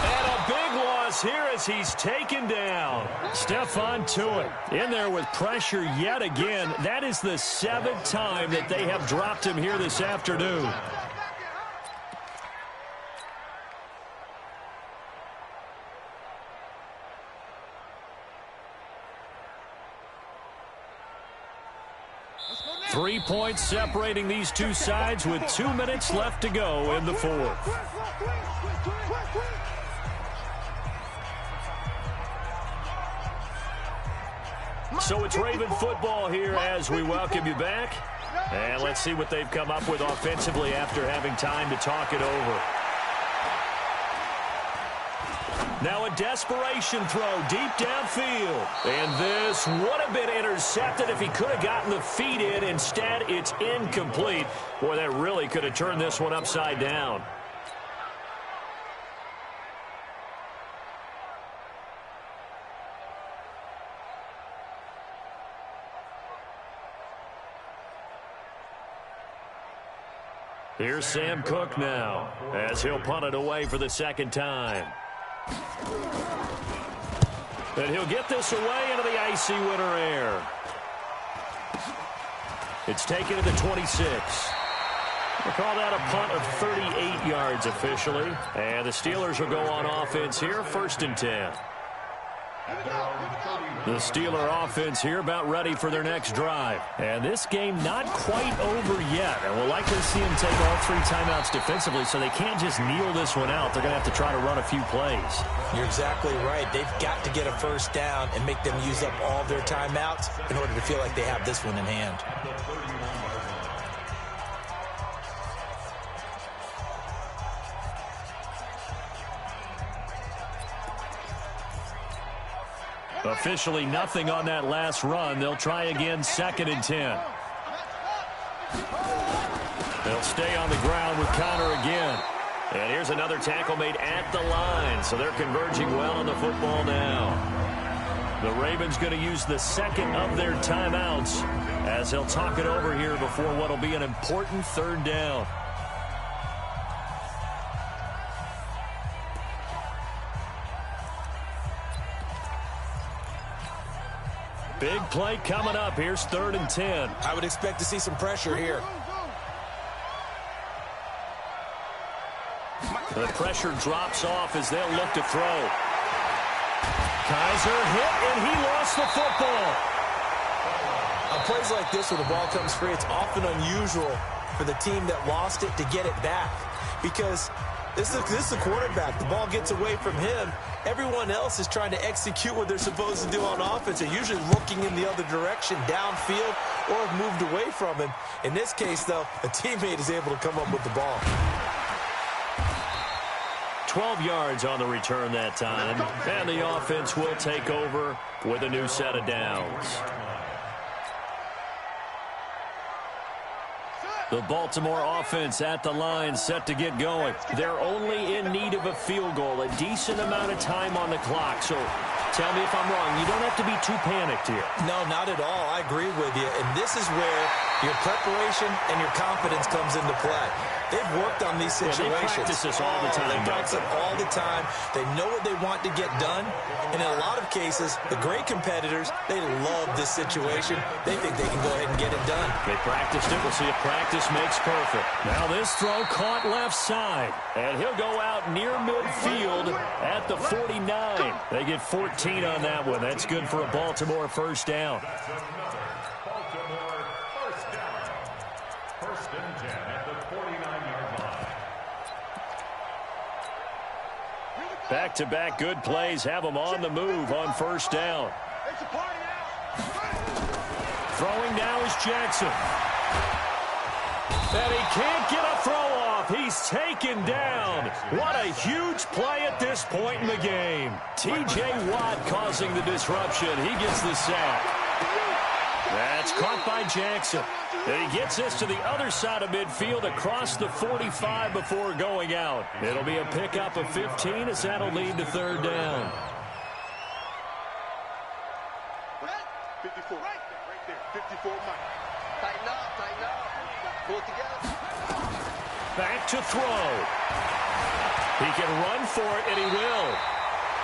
And a big loss here as he's taken down. Stephon Tuitt in there with pressure yet again. That is the 7th time that they have dropped him here this afternoon. Three points separating these two sides with 2 minutes left to go in the fourth. So it's Raven football here as we welcome you back. And let's see what they've come up with offensively after having time to talk it over. Now a desperation throw deep downfield. And this would have been intercepted if he could have gotten the feet in. Instead, it's incomplete. Boy, that really could have turned this one upside down. Here's Sam Cook now as he'll punt it away for the second time. And he'll get this away into the icy winter air. It's taken to the 26. We'll call that a punt of 38 yards officially. And the Steelers will go on offense here, 1st and 10. The Steeler offense here about ready for their next drive. And this game not quite over yet. And we'll likely see them take all 3 timeouts defensively, so they can't just kneel this one out. They're going to have to try to run a few plays. You're exactly right. They've got to get a first down and make them use up all their timeouts in order to feel like they have this one in hand. Officially nothing on that last run. They'll try again 2nd and 10. They'll stay on the ground with Connor again. And here's another tackle made at the line. So they're converging well on the football now. The Ravens going to use the 2nd of their timeouts as they'll talk it over here before what will be an important 3rd down. Big play coming up. Here's 3rd and 10. I would expect to see some pressure here. The pressure drops off as they'll look to throw. Kaiser hit, and he lost the football. On plays like this where the ball comes free, it's often unusual for the team that lost it to get it back. Because this is the quarterback. The ball gets away from him. Everyone else is trying to execute what they're supposed to do on offense. They're usually looking in the other direction, downfield, or have moved away from him. In this case, though, a teammate is able to come up with the ball. 12 yards on the return that time. And the offense will take over with a new set of downs. The Baltimore offense at the line set to get going. They're only in need of a field goal, a decent amount of time on the clock. So tell me if I'm wrong. You don't have to be too panicked here. No, not at all. I agree with you. And this is where your preparation and your confidence comes into play. They've worked on these situations. They practice this all the time. They practice it all the time. They know what they want to get done. And in a lot of cases, the great competitors, they love this situation. They think they can go ahead and get it done. They practiced it. We'll see if practice makes perfect. Now this throw caught left side. And he'll go out near midfield at the 49. They get 14 on that one. That's good for a Baltimore first down. Back-to-back good plays have them on the move on first down. Throwing now is Jackson. And he can't get a throw off. He's taken down. What a huge play at this point in the game. T.J. Watt causing the disruption. He gets the sack. That's caught by Jackson. And he gets this to the other side of midfield across the 45 before going out. It'll be a pickup of 15 as that'll lead to 3rd down. 54. Right there. 54 Mike. Tighten up. Pull it together. Back to throw. He can run for it, and he will.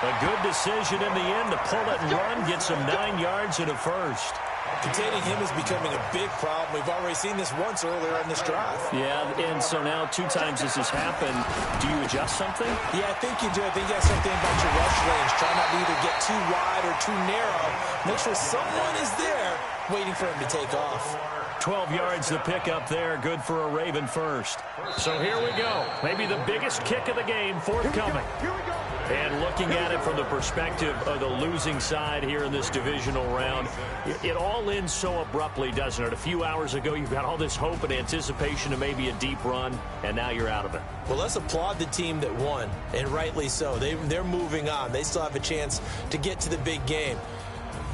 A good decision in the end to pull it and run, gets him 9 yards and a first. Containing him is becoming a big problem. We've already seen this once earlier in this drive. Yeah, and so now 2 times this has happened. Do you adjust something? Yeah, I think you do. I think you have something about your rush lanes. Try not to either get too wide or too narrow. Make sure someone is there waiting for him to take off. 12 yards to pick up there. Good for a Raven first. So here we go. Maybe the biggest kick of the game forthcoming. Here we go. And looking at it from the perspective of the losing side here in this divisional round, it all ends so abruptly, doesn't it? A few hours ago, you've got all this hope and anticipation of maybe a deep run, and now you're out of it. Well, let's applaud the team that won, and rightly so. They're moving on. They still have a chance to get to the big game.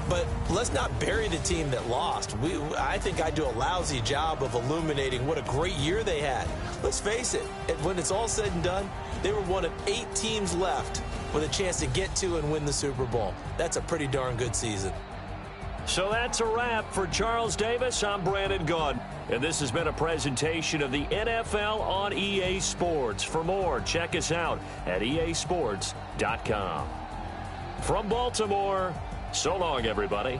But let's not bury the team that lost. I think I do a lousy job of illuminating what a great year they had. Let's face it, when it's all said and done, they were one of 8 teams left with a chance to get to and win the Super Bowl. That's a pretty darn good season. So that's a wrap for Charles Davis. I'm Brandon Gaudin, and this has been a presentation of the NFL on EA Sports. For more, check us out at easports.com. From Baltimore, so long, everybody.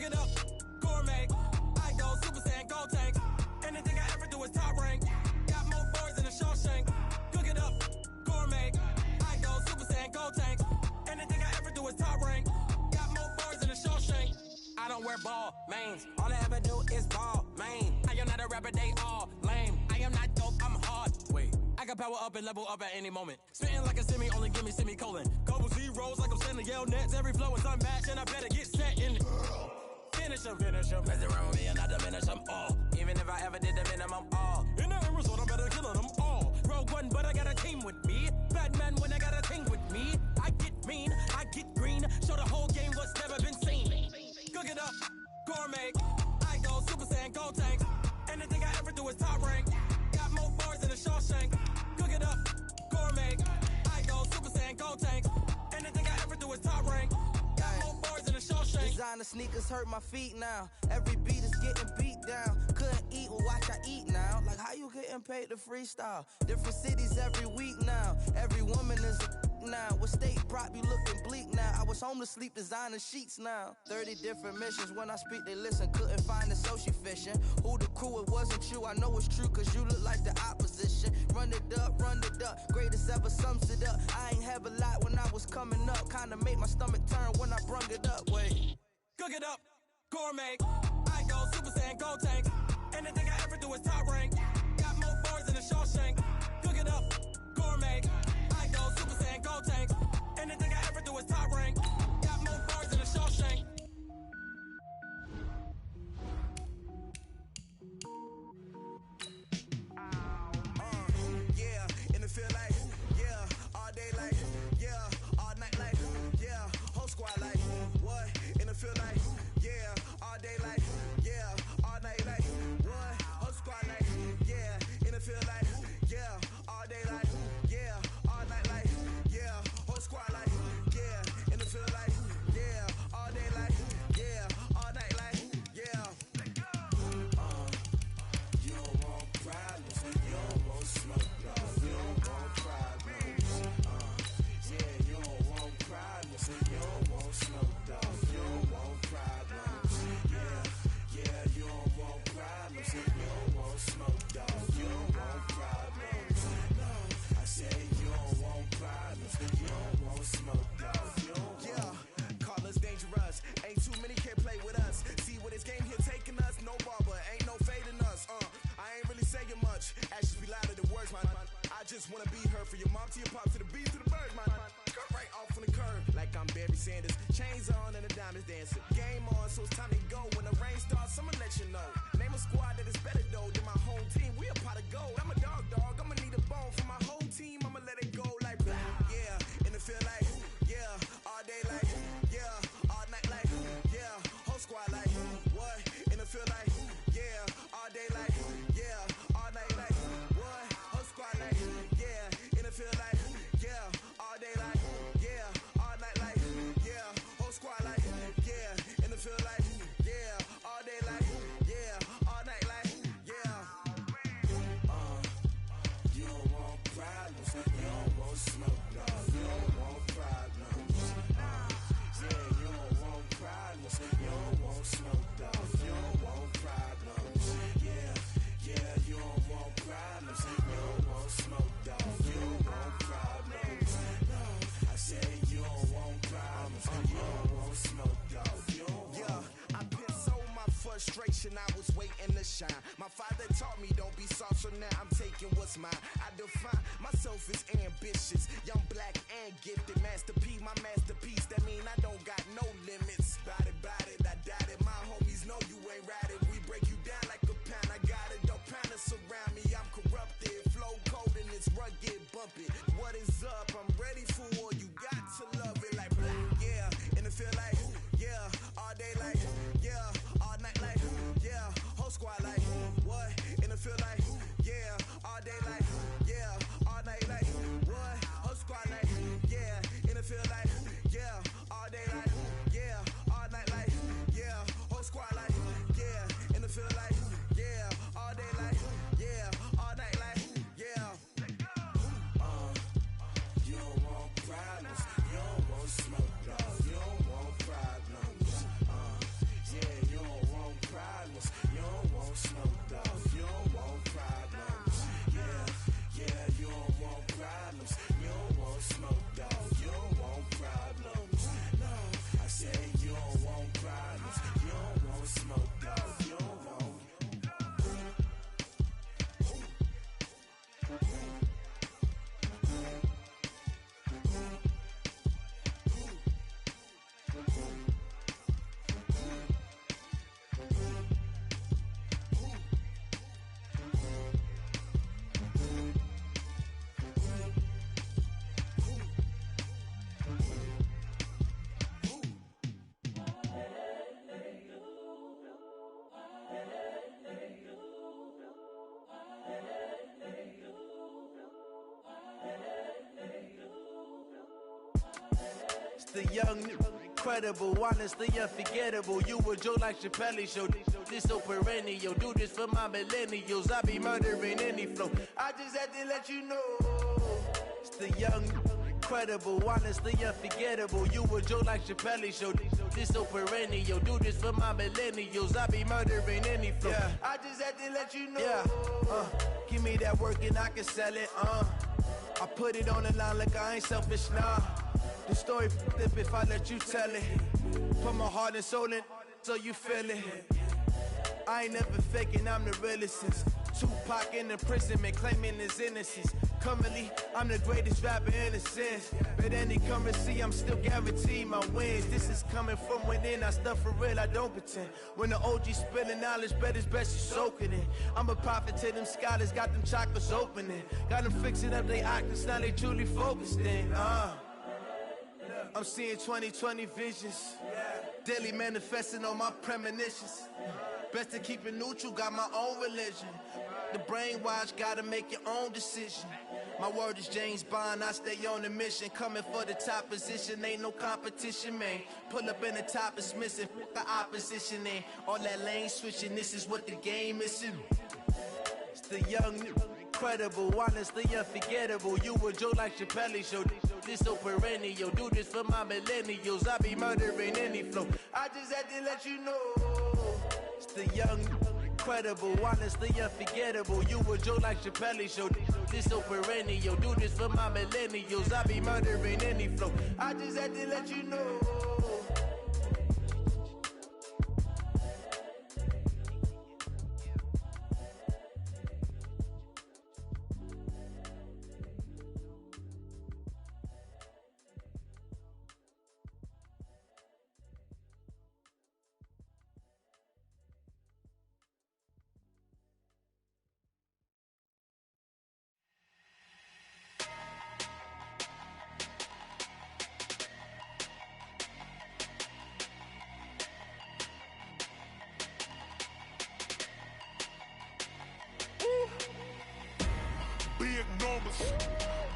Cook it up, gourmet. I go Super Saiyan, go tank. Anything I ever do is top rank. Got more boys than a Shawshank. Cook it up, gourmet. I go Super Saiyan, go tank. Anything I ever do is top rank. Got more boys than a Shawshank. I don't wear ball mains. All I ever do is ball main. I am not a rapper, they all lame. I am not dope, I'm hard. Wait, I can power up and level up at any moment. Spitting like a semi, only give me semicolon. Couple zeros like I'm sending yell nets. Every flow is unmatched and I better get set in it. Finish them. Mess around with me and I diminish them all. Even if I ever did the minimum all. In the end result, I'm better killing them all. Rogue One, but I got a team with me. Batman when I got a team with me. I get mean, I get green. Show the whole game what's never been seen. Cook it up, gourmet. I go Super Saiyan, go tank. Anything I ever do is top rank. Got more bars than a Shawshank. Cook it up, gourmet. I go Super Saiyan, go tank. Anything I ever do is top rank. Got more bars than a Shawshank. Designer sneakers hurt my feet now. Every beat is getting beat down. Couldn't eat, well watch I eat now. Like how you getting paid to freestyle? Different cities every week now. Every woman is a now. What state prop you looking bleak now? I was home to sleep designing sheets now. 30 different missions. When I speak they listen. Couldn't find the social fishing. Who the crew? It wasn't you. I know it's true cause you look like the opposition. Run it up. Greatest ever sums it up. I ain't have a lot when I was coming up. Kinda made my stomach turn when I brung it up. Wait. Cook it up, gourmet. I go Super Saiyan, go tank. Anything I ever do is top rank. Got more bars than a Shawshank. Cook it up, gourmet. I go Super Saiyan, go tank. Anything I ever do is top rank. Got more bars than a Shawshank. Yeah, in the field like, yeah, all day like, yeah, all night like, yeah, whole squad like, what? In the field like, yeah, all day like, yeah, all night like, what? Whole squad like, yeah, in the field like, yeah, all day like, yeah, all night like, yeah, whole squad like, yeah, in the field like, yeah, all day like, yeah, all night like, yeah. You don't want problems, you don't want smoke, you don't want problems. Yeah, you don't want problems, you don't want smoke, you don't want problems. Yeah, you don't want problems, you don't want smoke, you don't want problems. No, I say you don't want problems, you don't want smoke, you don't want. Yeah, call us dangerous, ain't too many can play with us. See what this game here taking us, no barber, ain't no fading us. I ain't really saying much, actions be louder than words, man. I just wanna be heard for your mom to your pop to the beat to the bird, man. Cut right off on the curb, like I'm Barry Sanders. Chains on and the diamonds dancing. Game on, so it's time to go. When the rain starts, I'ma let you know. Name a squad that is better though than my home team. We a pot of gold. I'm a dog, I'ma need a bone for my whole team. I'ma let it go like, yeah, in the field like, yeah, all day like, yeah, all night like, yeah, whole squad like, what? In the field like, yeah, all day like, yeah, all night like, what? Whole squad like, yeah, in the field like, yeah, all day like, yeah, all night like, yeah, whole squad like, yeah, in the field like, yeah, all day like, yeah, all night like, yeah. You don't want problems, you don't want smoke, no, you don't want problems. Yeah, you don't want problems, you don't want smoke, no, you don't want problems. Yeah, you don't want problems, you don't want smoke, dog, you don't want problems. No, I say you don't want problems, you don't want smoke, dog, you don't want. Yeah, I pin so my frustration, I was waiting to shine. My father taught me don't be soft, so now I'm taking what's mine. I define myself as ambitious, young, black, and gifted. Master P, my masterpiece, that mean I don't got no limits. Bout it, I doubt it. My homies know you ain't ratted. We break you down like a pound. I got it, don't pound us around me. I'm corrupted, flow cold and it's rugged, bumpy. What is up? I'm ready for war. You got to love it like black. Yeah, in the field like, yeah, all day like, yeah, all night like, yeah, whole squad like, what? In the field like, yeah, all day like, yeah, all night like, what? Whole squad like, yeah, in the field like, yeah, all day like, yeah, The young, incredible, honestly unforgettable. You a Joe like Chappelle show. This so perennial. Do this for my millennials. I be murdering any flow. I just had to let you know. It's the young, incredible, honestly unforgettable. You a Joe like Chappelle show. This so perennial. Do this for my millennials. I be murdering any flow. Yeah. I just had to let you know. Yeah. Give me that work and I can sell it. I put it on the line like I ain't selfish, nah. The story flip if I let you tell it. Put my heart and soul in so you feel it. I ain't never faking, I'm the realest since Tupac in imprisonment, claiming his innocence. Currently, I'm the greatest rapper in a sense. But any currency, I'm still guaranteed my wins. This is coming from within, I stuff for real, I don't pretend. When the OG spilling knowledge, bet it's best you soak it in. I'm a prophet to them scholars, got them chakras opening. Got them fixing up they octaves, now they truly focused in. I'm seeing 2020 visions. Daily manifesting on my premonitions. Best to keep it neutral, got my own religion. The brainwash, gotta make your own decision. My word is James Bond, I stay on the mission. Coming for the top position, ain't no competition, man. Pull up in the top, it's missing, the opposition ain't. All that lane switching, this is what the game is. It's the young, incredible, honestly unforgettable. You a Joe like Chappelle show. This so perennial. Do this for my millennials. I be murdering any flow. I just had to let you know. It's the young, incredible, honestly unforgettable. You a Joe like Chappelle show. This so perennial. Do this for my millennials. I be murdering any flow. I just had to let you know.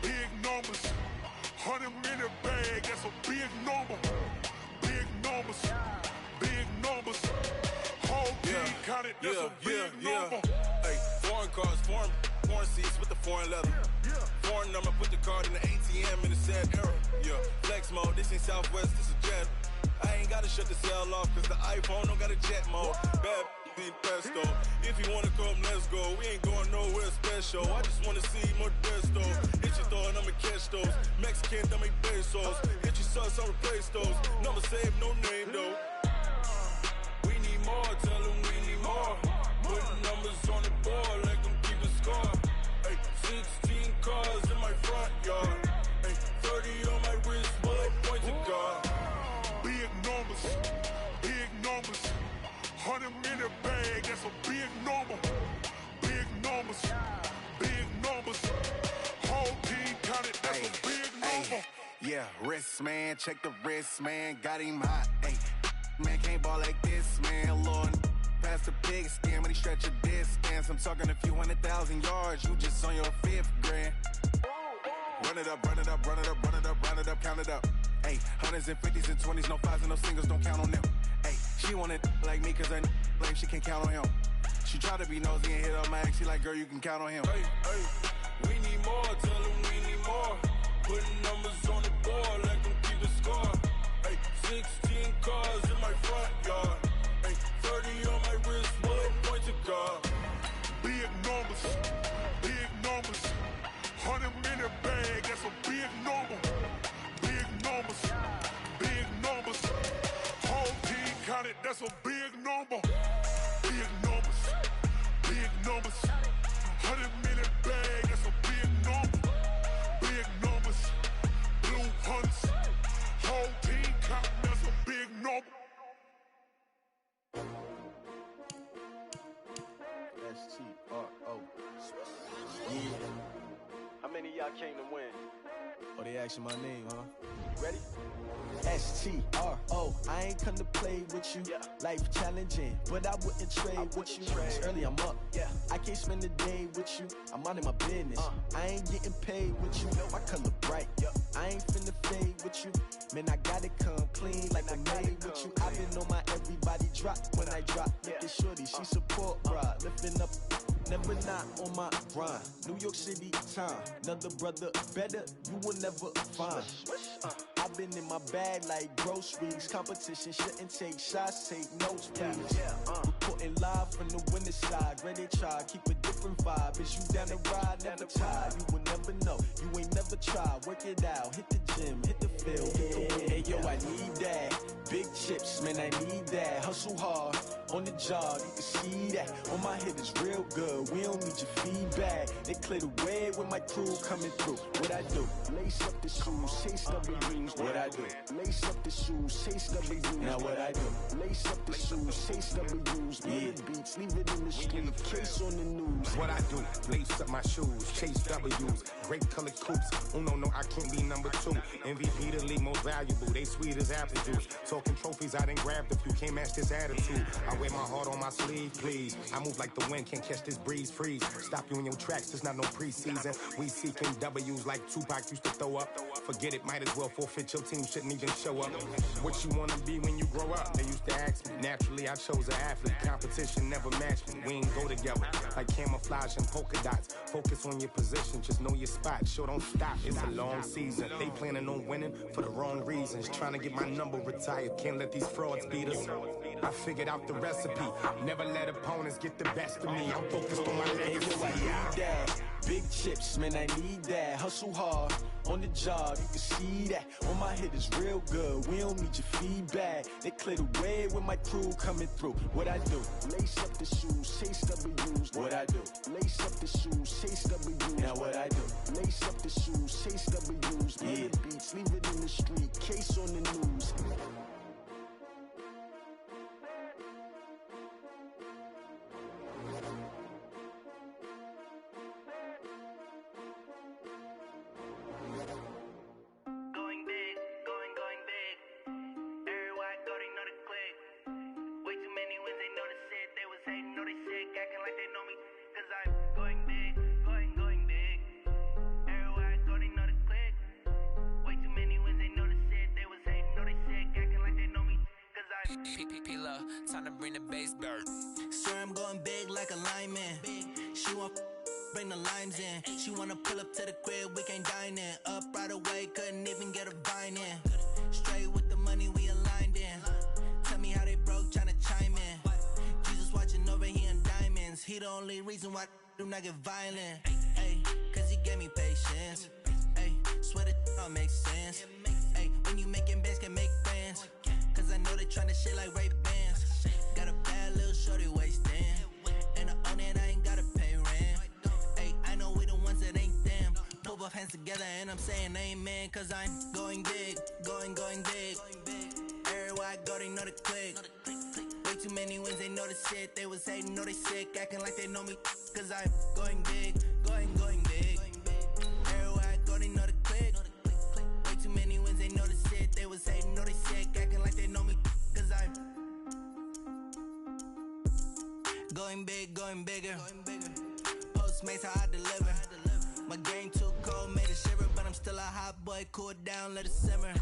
Big numbers, 100-minute bag, that's a big number. Big numbers, whole team counted, that's a big number. Hey, foreign cars, foreign seats with the foreign leather. Foreign number, put the card in the ATM in the sad era. Yeah, flex mode, this ain't Southwest, this is jet. I ain't gotta shut the cell off, cause the iPhone don't got a jet mode. Bad pesto. If you wanna come, let's go. We ain't going nowhere special. I just wanna see more desto. Hit your throw and I'ma catch those. Mexican, dummy pesos. Hit your sus, I'll replace those. Number save, no name though. We need more, tell them we need more. Putting numbers on the board, let them keep the score. Hey, 16 cars in my front yard. Hey, 30 on my wrist, bullet point to God. Big numbers, 100-minute bag, that's a big number. Big numbers, whole team counted, that's a big number. Yeah, wrist man, check the wrist man, got him hot. Ay, man can't ball like this, man. Lord, past the big skin when he stretch a distance. I'm talking a few 100,000 yards, you just on your 5th grand. Run it up, count it up. Ay, hundreds and 50s and 20s, no 5s and no singles, don't count on them. Ay, she want it like me cause her lame, she can't count on him. She try to be nosy and hit up my ex, she like, girl, you can count on him. Hey, we need more, tell them we need more. Putting numbers on the board, let them keep the score. Hey, 16 cars in my front yard. Hey, 30 on my wrist, bullet point to God. Big numbers, 100-minute bag, that's a big number. Big numbers, whole team counted, that's a big number. Big numbers, 100-minute bag, that's a big number. Big numbers, blue hunts, whole team counting, that's a big number. S-T-R-O. How many of y'all came to win? Oh, they asking my name, huh? Ready? S-T-R-O. I ain't come to play with you. Life challenging, but I wouldn't trade with you. It's early, I'm up. I can't spend the day with you. I'm minding my business. I ain't getting paid with you. My color bright. I ain't finna fade with you. Man, I gotta drop, looking shorty, she support ride, lifting up. Never not on my grind. New York City time. Another brother better, you will never find. I've been in my bag like groceries. Competition shouldn't take shots, take notes, please. Reporting live from the winner's side. Ready to try, keep a different vibe. Is you down the ride, never tired. You will never know, you ain't never tried. Work it out, hit the gym, hit the field, hit the win. Hey yo, I need that. Big chips, man, I need that. Hustle hard, on the job, you can see that. On my hit is real good, we don't need your feedback. They clear the way with my crew coming through. What I do? Lace up the shoes, chase W's. What I do? Lace up the shoes, chase W's. Now what I do? Lace up the shoes, chase W's. Yeah. Beats, leave it in the street, case on the news. What I do? Lace up my shoes, chase W's. Great colored coops. Oh no, I can't be number 2. MVP the league most valuable. They sweet as apple juice. Talking trophies, I done grabbed a few. Can't match this attitude. I wear my heart on my sleeve, please. I move like the wind, can't catch this breeze. Freeze. Stop you in your tracks, there's not no preseason. We seeking W's like Tupac used to throw up. Forget it, might as well forfeit. Your team shouldn't even show up. What you wanna be when you grow up? They used to ask me. Naturally, I chose an athlete. Competition never matched me. We ain't go together like camouflage and polka dots. Focus on your position, just know your spot. Sure, don't stop. It's a long season. They planning on winning for the wrong reasons. Trying to get my number retired. Can't let these frauds beat us. I figured out the recipe. Never let opponents get the best of me. I'm focused on my legacy. I need that. Big chips, man, I need that. Hustle hard, on the job, you can see that. On my hit is real good, we don't need your feedback. They clear the way with my crew coming through. What I do? Lace up the shoes, chase W's. What I do? Lace up the shoes, chase W's. Now what I do? Lace up the shoes, chase W's. Yeah. Beats, leave it in the street, case on the news. Time to bring the bass bird. Swear I'm going big like a lineman. She want bring the limes in. She wanna pull up to the crib, we can't dine in. Up right away, couldn't even get a vine in. Straight with the money we aligned in. Tell me how they broke, tryna chime in. Jesus watching over here in diamonds. He the only reason why I do not get violent. Ay, cause he gave me patience. Ay, swear that all makes sense. Ay, when you making bands, can make friends. Cause I know they tryna shit like Ray Bans. Got a bad little shorty wasting. And I own it, I ain't gotta pay rent. Ay, I know we the ones that ain't them. Pull both hands together and I'm saying amen. Cause I'm going big, going big. Everywhere I go, they know the click. Way too many wins, they know the shit. They was hating, know they sick, acting like they know me. Cause I'm going big, going big. Everywhere I go, they know the click. Way too many wins, they know the shit. They was hating, know they sick, acting like they know me. Cause I'm going big, going bigger. Postmates, how I deliver. My game too cold, made it shiver. But I'm still a hot boy, cool it down, let it simmer.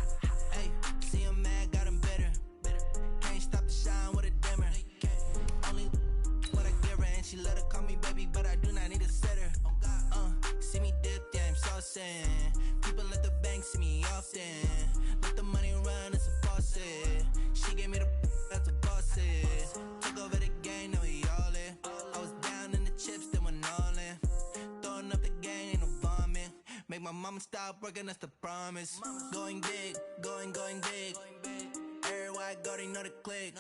Hey, see him mad, got him bitter. Can't stop the shine with a dimmer. Only what I give her, and she let her call me baby, but I do not need a sitter. See me dip, yeah, I'm saucing. People at the bank see me often. Let the money run, it's a faucet. She gave me the that's a bosses. Took over the game, now we all in. I was down in the chips, then went all in. Throwing up the gang, ain't no vomit. Make my mama stop working, that's the promise. Going big, going big. Everywhere I go, they know the click.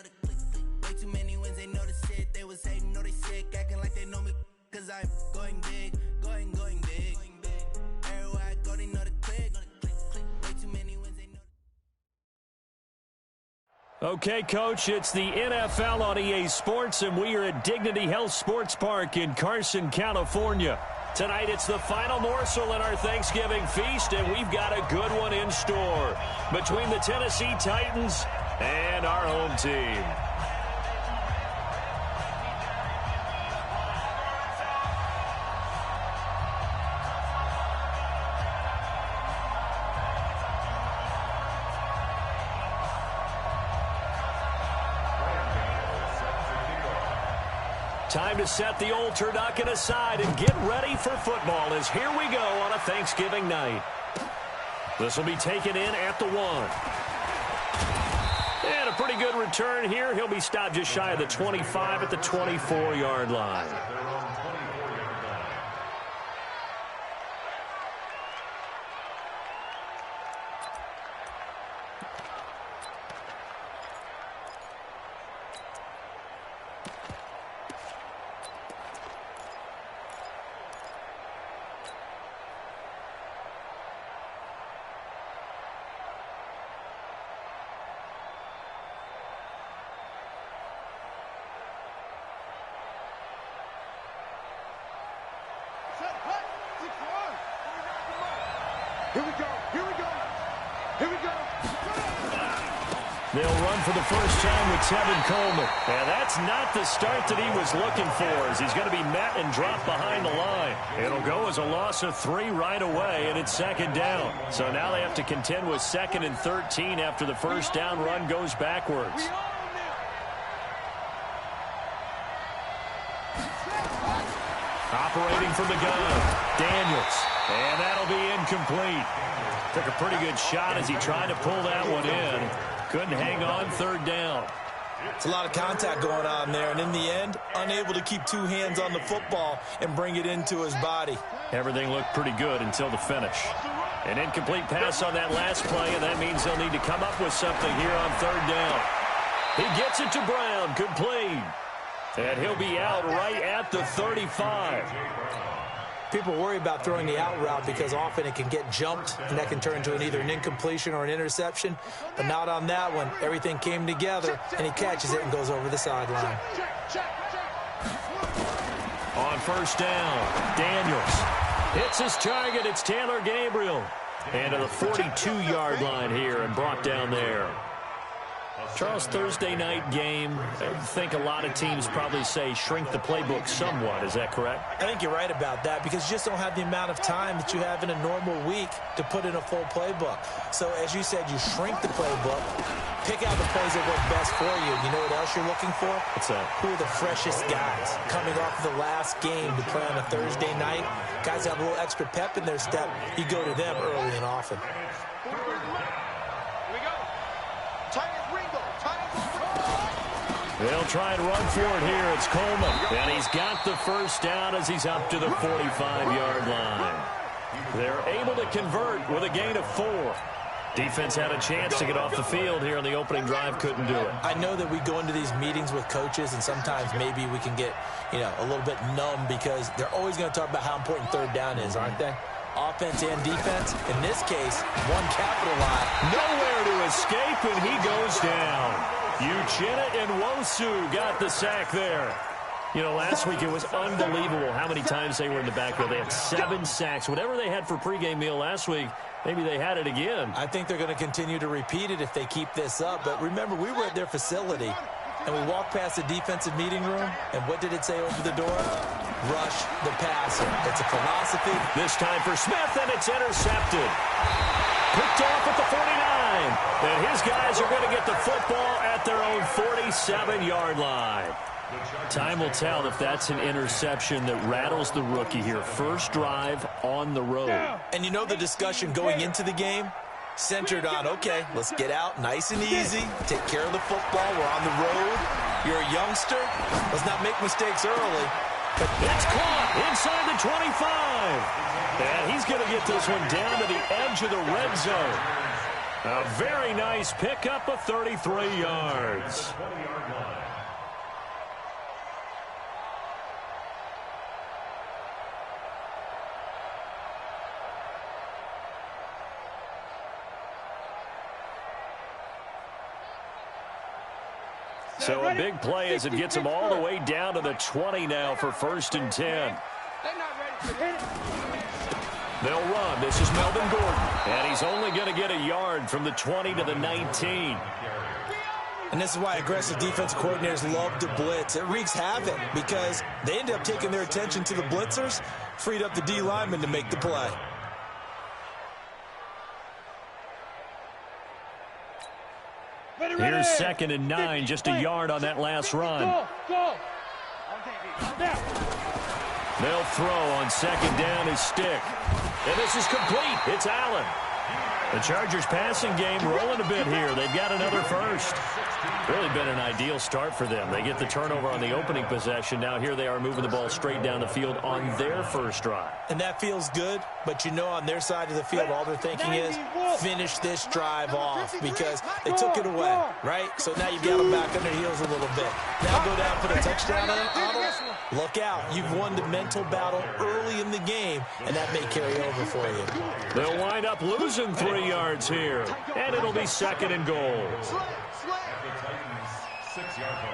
Way too many wins, they know the shit. They was hating, know they sick, acting like they know me. Cause I'm going big, going big. Everywhere I go, they know the click. Way too many wins, they know. Okay, Coach, it's the NFL on EA Sports, and we are at Dignity Health Sports Park in Carson, California. Tonight, it's the final morsel in our Thanksgiving feast, and we've got a good one in store between the Tennessee Titans and our home team. Time to set the old turducken aside and get ready for football as here we go on a Thanksgiving night. This will be taken in at the 1. And a pretty good return here. He'll be stopped just shy of the 25 at the 24-yard line. Here we go. Here we go. Here we go. They'll run for the first time with Tevin Coleman. And that's not the start that he was looking for, as he's going to be met and dropped behind the line. It'll go as a loss of 3 right away, and it's second down. So now they have to contend with 2nd and 13 after the first down run goes backwards. Operating from the gun, Daniels. And that'll be incomplete. Took a pretty good shot as he tried to pull that one in. Couldn't hang on, 3rd down. It's a lot of contact going on there, and in the end, unable to keep 2 hands on the football and bring it into his body. Everything looked pretty good until the finish. An incomplete pass on that last play, and that means they'll need to come up with something here on 3rd down. He gets it to Brown, complete. And he'll be out right at the 35. People worry about throwing the out route because often it can get jumped, and that can turn into either an incompletion or an interception. But not on that one. Everything came together, and he catches it and goes over the sideline. On first down, Daniels hits his target. It's Taylor Gabriel. And to the 42-yard line here and brought down there. Charles, Thursday night game, I think a lot of teams probably say shrink the playbook somewhat. Is that correct? I think you're right about that because you just don't have the amount of time that you have in a normal week to put in a full playbook. So, as you said, you shrink the playbook, pick out the plays that work best for you. You know what else you're looking for? What's that? Who are the freshest guys coming off the last game to play on a Thursday night? Guys have a little extra pep in their step. You go to them early and often. They'll try and run for it here. It's Coleman. And he's got the first down as he's up to the 45-yard line. They're able to convert with a gain of 4. Defense had a chance to get off the field here on the opening drive, couldn't do it. I know that we go into these meetings with coaches, and sometimes maybe we can get, a little bit numb because they're always going to talk about how important 3rd down is, aren't they? Offense and defense. In this case, one capital I. Nowhere to escape, and he goes down. Uchenna and Nwosu got the sack there. Last week it was unbelievable how many times they were in the backfield. They had 7 sacks. Whatever they had for pregame meal last week, maybe they had it again. I think they're going to continue to repeat it if they keep this up. But remember, we were at their facility, and we walked past the defensive meeting room, and what did it say over the door? Rush the passer. It's a philosophy. This time for Smith, and it's intercepted. Picked off at the 49. And his guys are going to get the football at their own 47-yard line. Time will tell if that's an interception that rattles the rookie here. First drive on the road. And the discussion going into the game centered on, okay, let's get out nice and easy, take care of the football, we're on the road, you're a youngster, let's not make mistakes early. But it's caught inside the 25. And he's going to get this one down to the edge of the red zone. A very nice pickup of 33 yards. So a big play as it gets him all the way down to the 20 now for 1st and 10. They'll run. This is Melvin Gordon. And he's only going to get a yard from the 20 to the 19. And this is why aggressive defensive coordinators love to blitz. It wreaks havoc because they end up taking their attention to the blitzers, freed up the D lineman to make the play. Here's 2nd and 9, just a yard on that last run. They'll throw on second down his stick. And this is complete. It's Allen. The Chargers passing game rolling a bit here. They've got another first. Really been an ideal start for them. They get the turnover on the opening possession. Now here they are moving the ball straight down the field on their first drive. And that feels good, but you know on their side of the field, all they're thinking is finish this drive off because they took it away, right? So now you've got them back on their heels a little bit. Now go down, put a touchdown on them. Look out. You've won the mental battle early in the game, and that may carry over for you. They'll wind up losing 3 yards here, and it'll be second and goal.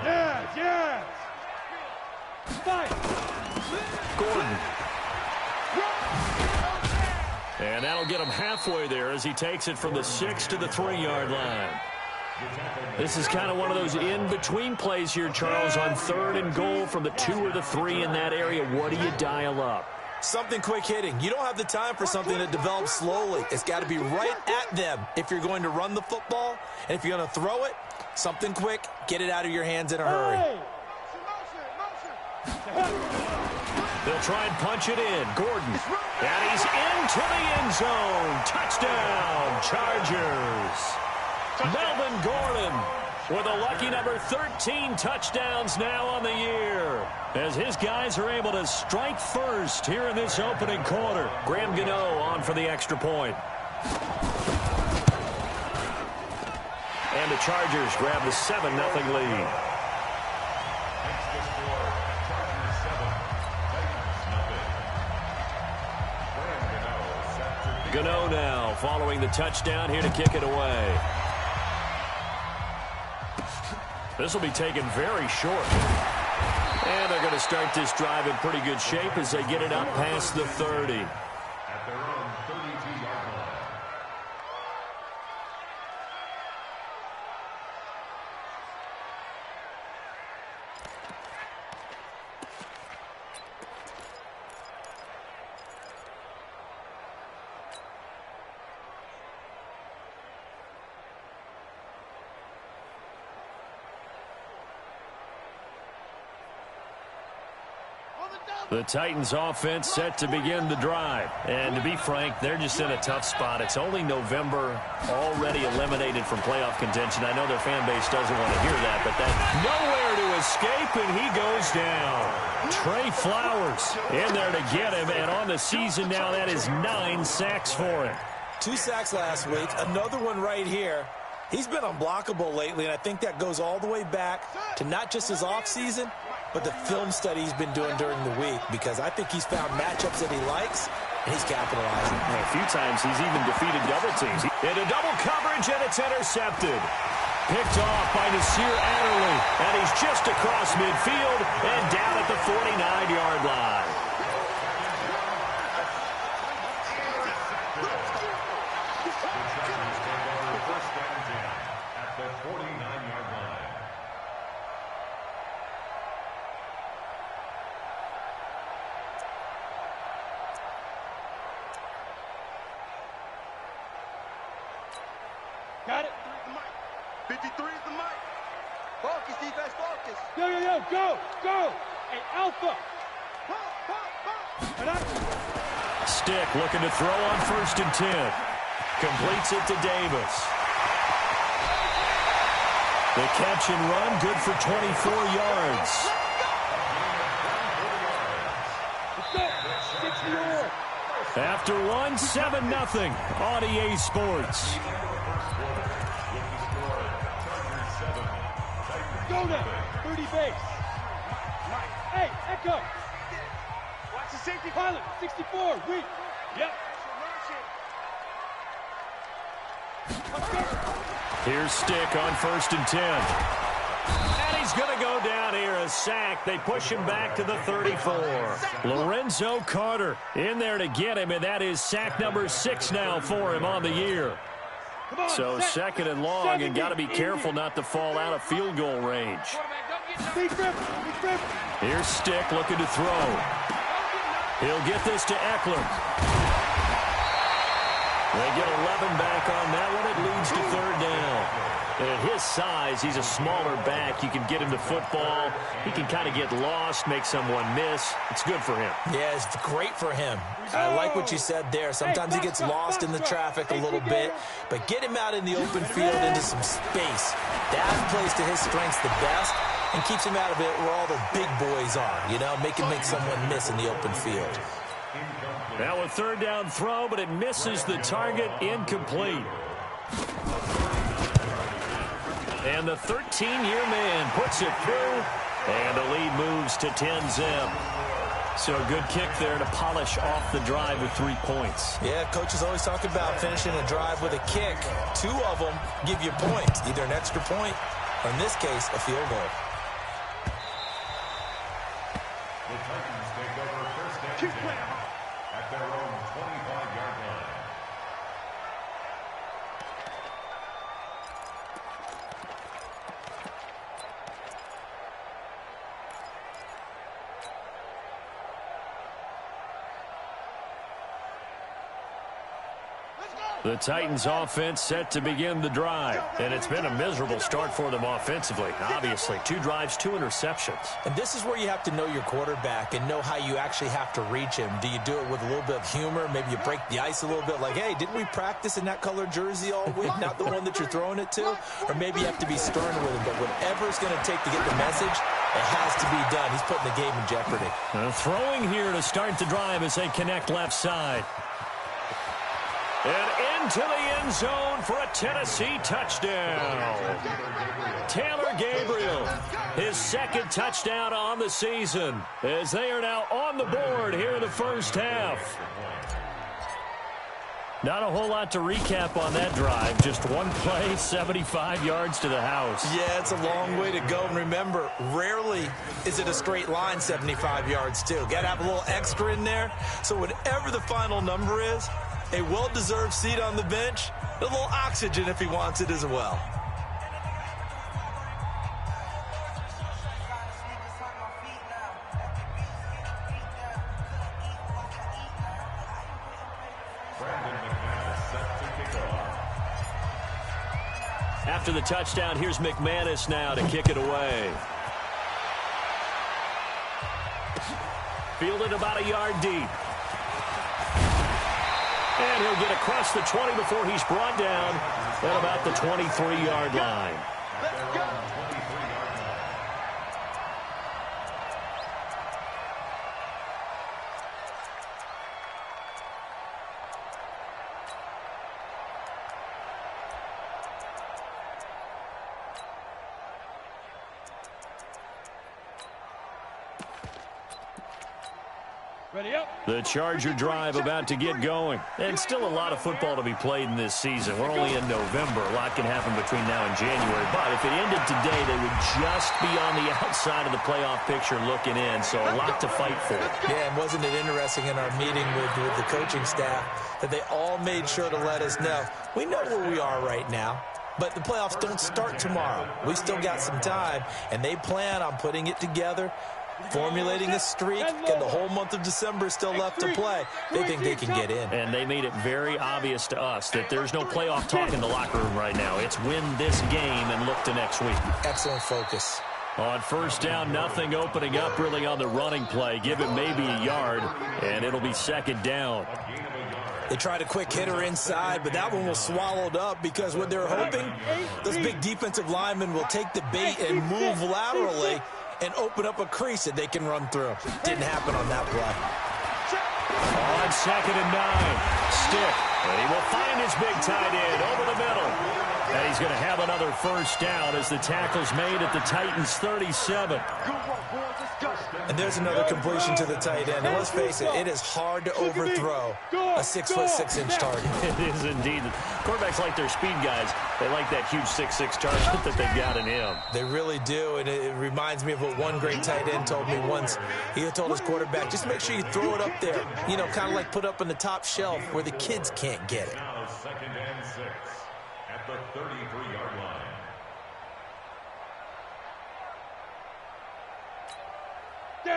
Yeah. Gordon. And that'll get him halfway there as he takes it from the 6 to the 3-yard line. This is kind of one of those in-between plays here, Charles, on third and goal from the 2 or the 3 in that area. What do you dial up? Something quick hitting. You don't have the time for something that develops slowly. It's got to be right at them if you're going to run the football. And if you're going to throw it, something quick, get it out of your hands in a hurry. They'll try and punch it in. Gordon. And he's into the end zone. Touchdown, Chargers. Melvin Gordon with a lucky number 13 touchdowns now on the year, as his guys are able to strike first here in this opening quarter. Graham Gano on for the extra point. And the Chargers grab the 7-0 lead. Gano now following the touchdown here to kick it away. This will be taken very short. And they're going to start this drive in pretty good shape as they get it up past the 30. At their own 32-yard line. The Titans offense set to begin the drive. And to be frank, they're just in a tough spot. It's only November, already eliminated from playoff contention. I know their fan base doesn't want to hear that, but that's nowhere to escape, and he goes down. Trey Flowers in there to get him, and on the season now, that is 9 sacks for him. 2 sacks last week, another one right here. He's been unblockable lately, and I think that goes all the way back to not just his offseason, but the film study he's been doing during the week, because I think he's found matchups that he likes, and he's capitalizing. And a few times he's even defeated double teams. Into double coverage, and it's intercepted. Picked off by Nasir Adderley, and he's just across midfield and down at the 49-yard line. Got it. 53 is the mic. Focus, defense, focus. Yo, go. Hey, Alpha. Stick looking to throw on 1st and 10. Completes it to Davis. The catch and run, good for 24 yards. After one, 7-0 on EA Sports. Go now, 30 base. Hey, Echo. Watch the safety. Pilot, 64, weak. Yep. Here's Stick on 1st and 10. And he's going to go down here, a sack. They push him back to the 34. Lorenzo Carter in there to get him, and that is sack number 6 now for him on the year. So 2nd and long, and got to be careful not to fall out of field goal range. Here's Stick looking to throw. He'll get this to Eckler. They get 11 back on that one. It leads to 3rd down. And at his size, he's a smaller back. You can get him to football. He can kind of get lost, make someone miss. It's good for him. Yeah, it's great for him. I like what you said there. Sometimes he gets lost in the traffic a little bit, but get him out in the open field into some space. That plays to his strengths the best and keeps him out of it where all the big boys are, you know, make someone miss in the open field. Now a third down throw, but it misses the target, incomplete. And the 13-year man puts it through, and the lead moves to 10-zip. So a good kick there to polish off the drive with 3 points. Yeah, coaches always talk about finishing a drive with a kick. 2 of them give you points, either an extra point or, in this case, a field goal. The Titans take over first and 10 at their own 25-yard line. The Titans offense set to begin the drive, and it's been a miserable start for them offensively. Obviously, 2 drives, 2 interceptions. And this is where you have to know your quarterback and know how you actually have to reach him. Do you do it with a little bit of humor? Maybe you break the ice a little bit like, hey, didn't we practice in that colored jersey all week, not the one that you're throwing it to? Or maybe you have to be stern with him, but whatever it's going to take to get the message, it has to be done. He's putting the game in jeopardy. Throwing here to start the drive as they connect left side. And into the end zone for a Tennessee touchdown. Taylor Gabriel, his second touchdown on the season, as they are now on the board here in the first half. Not a whole lot to recap on that drive. Just one play, 75 yards to the house. Yeah, it's a long way to go. And remember, rarely is it a straight line 75 yards, too. Got to have a little extra in there. So whatever the final number is, a well-deserved seat on the bench, a little oxygen if he wants it as well. After the touchdown, here's McManus now to kick it away. Fielded about a yard deep. And he'll get across the 20 before he's brought down at about the 23-yard line. Let's go. The Charger drive about to get going. And still a lot of football to be played in this season. We're only in November. A lot can happen between now and January. But if it ended today, they would just be on the outside of the playoff picture looking in. So a lot to fight for. Yeah, and wasn't it interesting in our meeting with the coaching staff that they all made sure to let us know, we know where we are right now. But the playoffs don't start tomorrow. We still got some time, and they plan on putting it together, formulating a streak, and the whole month of December is still left to play. They think they can get in. And they made it very obvious to us that there's no playoff talk in the locker room right now. It's win this game and look to next week. Excellent focus. On first down, nothing opening up really on the running play. Give it maybe a yard, and it'll be second down. They tried a quick hitter inside, but that one was swallowed up because what they're hoping, those big defensive linemen will take the bait and move laterally and open up a crease that they can run through. Didn't happen on that play. On second and 9, Stick. And he will find his big tight end over the middle. And he's going to have another first down as the tackle's made at the Titans' 37. And there's another completion to the tight end. And let's face it, it is hard to overthrow a 6'6" target. It is indeed. Quarterbacks like their speed guys. They like that huge 6'6" target that they've got in him. They really do, and it reminds me of what one great tight end told me once. He told his quarterback, just make sure you throw it up there. You know, kind of like put up on the top shelf where the kids can't get it. Now second and 6 at the 33-yard line.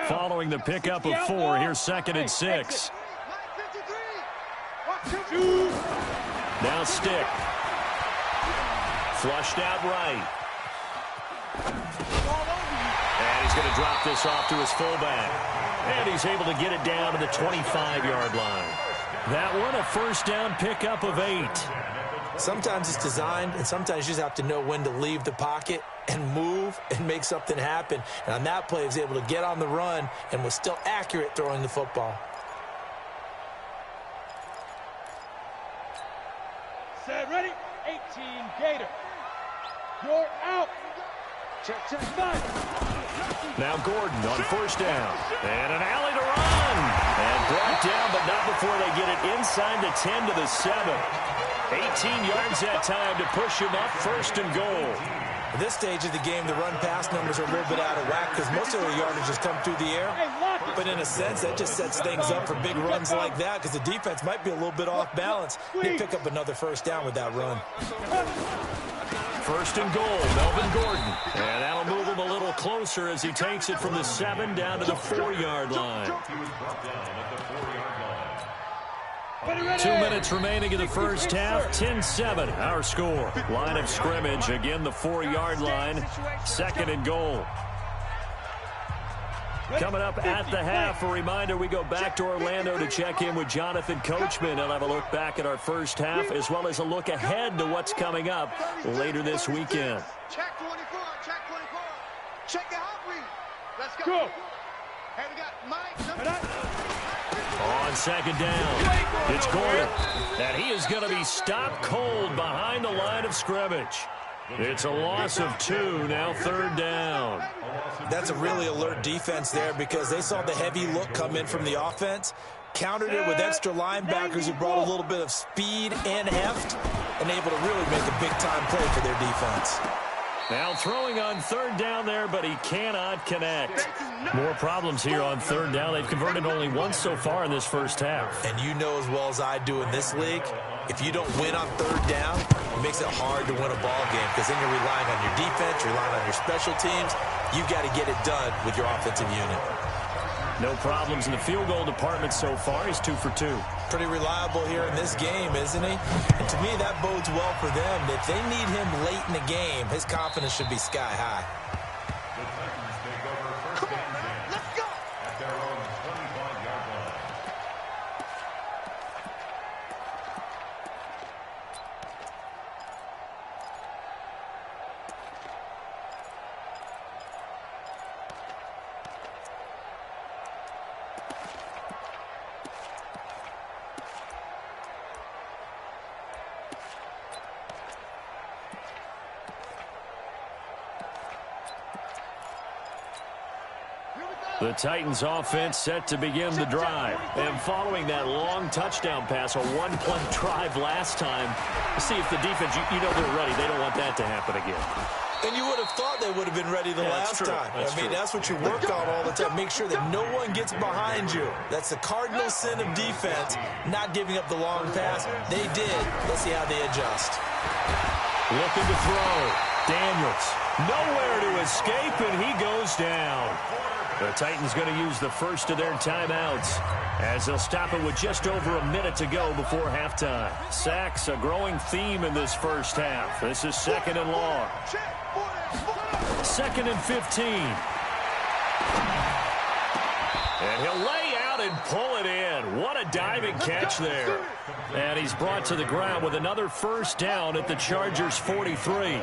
Following the pickup of 4, here's second and 6. Now Stick. Flushed out right. And he's going to drop this off to his fullback. And he's able to get it down to the 25-yard line. That one, a first down pickup of 8. Sometimes it's designed, and sometimes you just have to know when to leave the pocket and move and make something happen. And on that play, he was able to get on the run and was still accurate throwing the football. Set, ready? 18 Gator. You're out. Check, five. Now Gordon on first down. And an alley to run. And brought down, but not before they get it inside the 10 to the 7. 18 yards that time to push him up, first and goal. At this stage of the game, the run-pass numbers are a little bit out of whack because most of the yardage has come through the air. But in a sense, that just sets things up for big runs like that because the defense might be a little bit off balance. They pick up another first down with that run. First and goal, Melvin Gordon. And that'll move him a little closer as he takes it from the 7 down to the 4-yard line. 2 minutes remaining in the first half. 10-7, our score. Line of scrimmage, again the 4-yard line. Second and goal. Coming up at the half, a reminder, we go back to Orlando to check in with Jonathan Coachman. He'll have a look back at our first half as well as a look ahead to what's coming up later this weekend. Check 24, check 24. Check the hot read. Let's go. Hey, we got Mike. On second down, it's Gordon. And he is going to be stopped cold behind the line of scrimmage. It's a loss of 2, now third down. That's a really alert defense there because they saw the heavy look come in from the offense, countered it with extra linebackers who brought a little bit of speed and heft, and able to really make a big-time play for their defense. Now throwing on third down there, but he cannot connect. More problems here on third down. They've converted only once so far in this first half. And you know as well as I do in this league, if you don't win on third down, it makes it hard to win a ball game because then you're relying on your defense, you're relying on your special teams. You've got to get it done with your offensive unit. No problems in the field goal department so far. He's 2 for 2. Pretty reliable here in this game, isn't he? And to me, that bodes well for them. If they need him late in the game, his confidence should be sky high. The Titans take over first and 10. Let's go! At their own 25-yard line. The Titans offense set to begin the drive. And following that long touchdown pass, a one-play drive last time, see if the defense, you know they're ready. They don't want that to happen again. And you would have thought they would have been ready the last time. I mean, that's what you work on all the time. Make sure that no one gets behind you. That's the cardinal sin of defense, not giving up the long pass. They did. Let's see how they adjust. Looking to throw. Daniels. Nowhere to escape, and he goes down. The Titans going to use the first of their timeouts as they'll stop it with just over a minute to go before halftime. Sacks, a growing theme in this first half. This is second and long. Second and 15. And he'll lay out and pull it in. What a diving catch there. And he's brought to the ground with another first down at the Chargers' 43.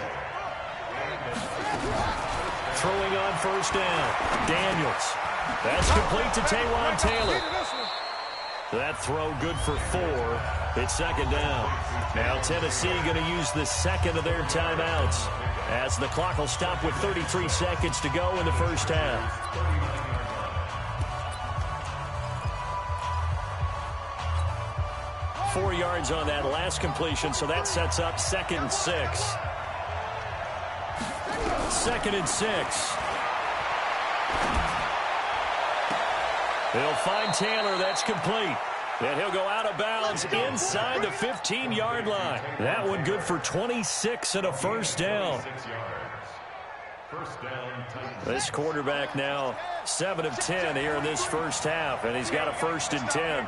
Throwing on first down. Daniels. That's complete to Taywan Taylor. That throw good for 4. It's second down. Now Tennessee going to use the second of their timeouts as the clock will stop with 33 seconds to go in the first half. Four yards on that last completion, so that sets up second and 6. Second and 6. He'll find Taylor. That's complete. And he'll go out of bounds inside the 15-yard line. That one good for 26 and a first down. This quarterback now 7 of 10 here in this first half, and he's got a first and 10.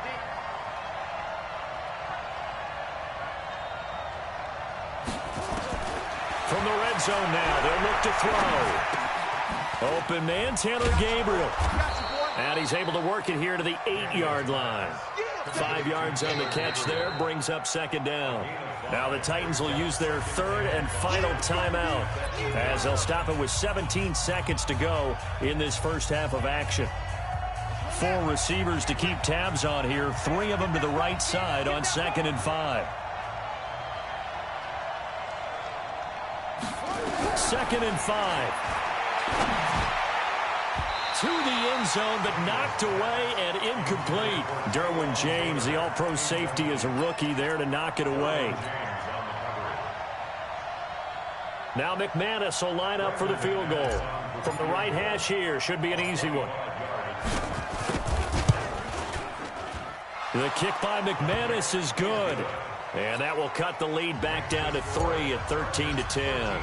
From the red zone now, they'll look to throw. Open man, Taylor Gabriel. And he's able to work it here to the 8-yard line. 5 yards on the catch there, brings up second down. Now the Titans will use their third and final timeout as they'll stop it with 17 seconds to go in this first half of action. 4 receivers to keep tabs on here, 3 of them to the right side on 2nd and 5. 2nd and 5. To the end zone, but knocked away and incomplete. Derwin James, the all-pro safety, is a rookie there to knock it away. Now McManus will line up for the field goal. From the right hash here, should be an easy one. The kick by McManus is good. And that will cut the lead back down to 3 at 13-10.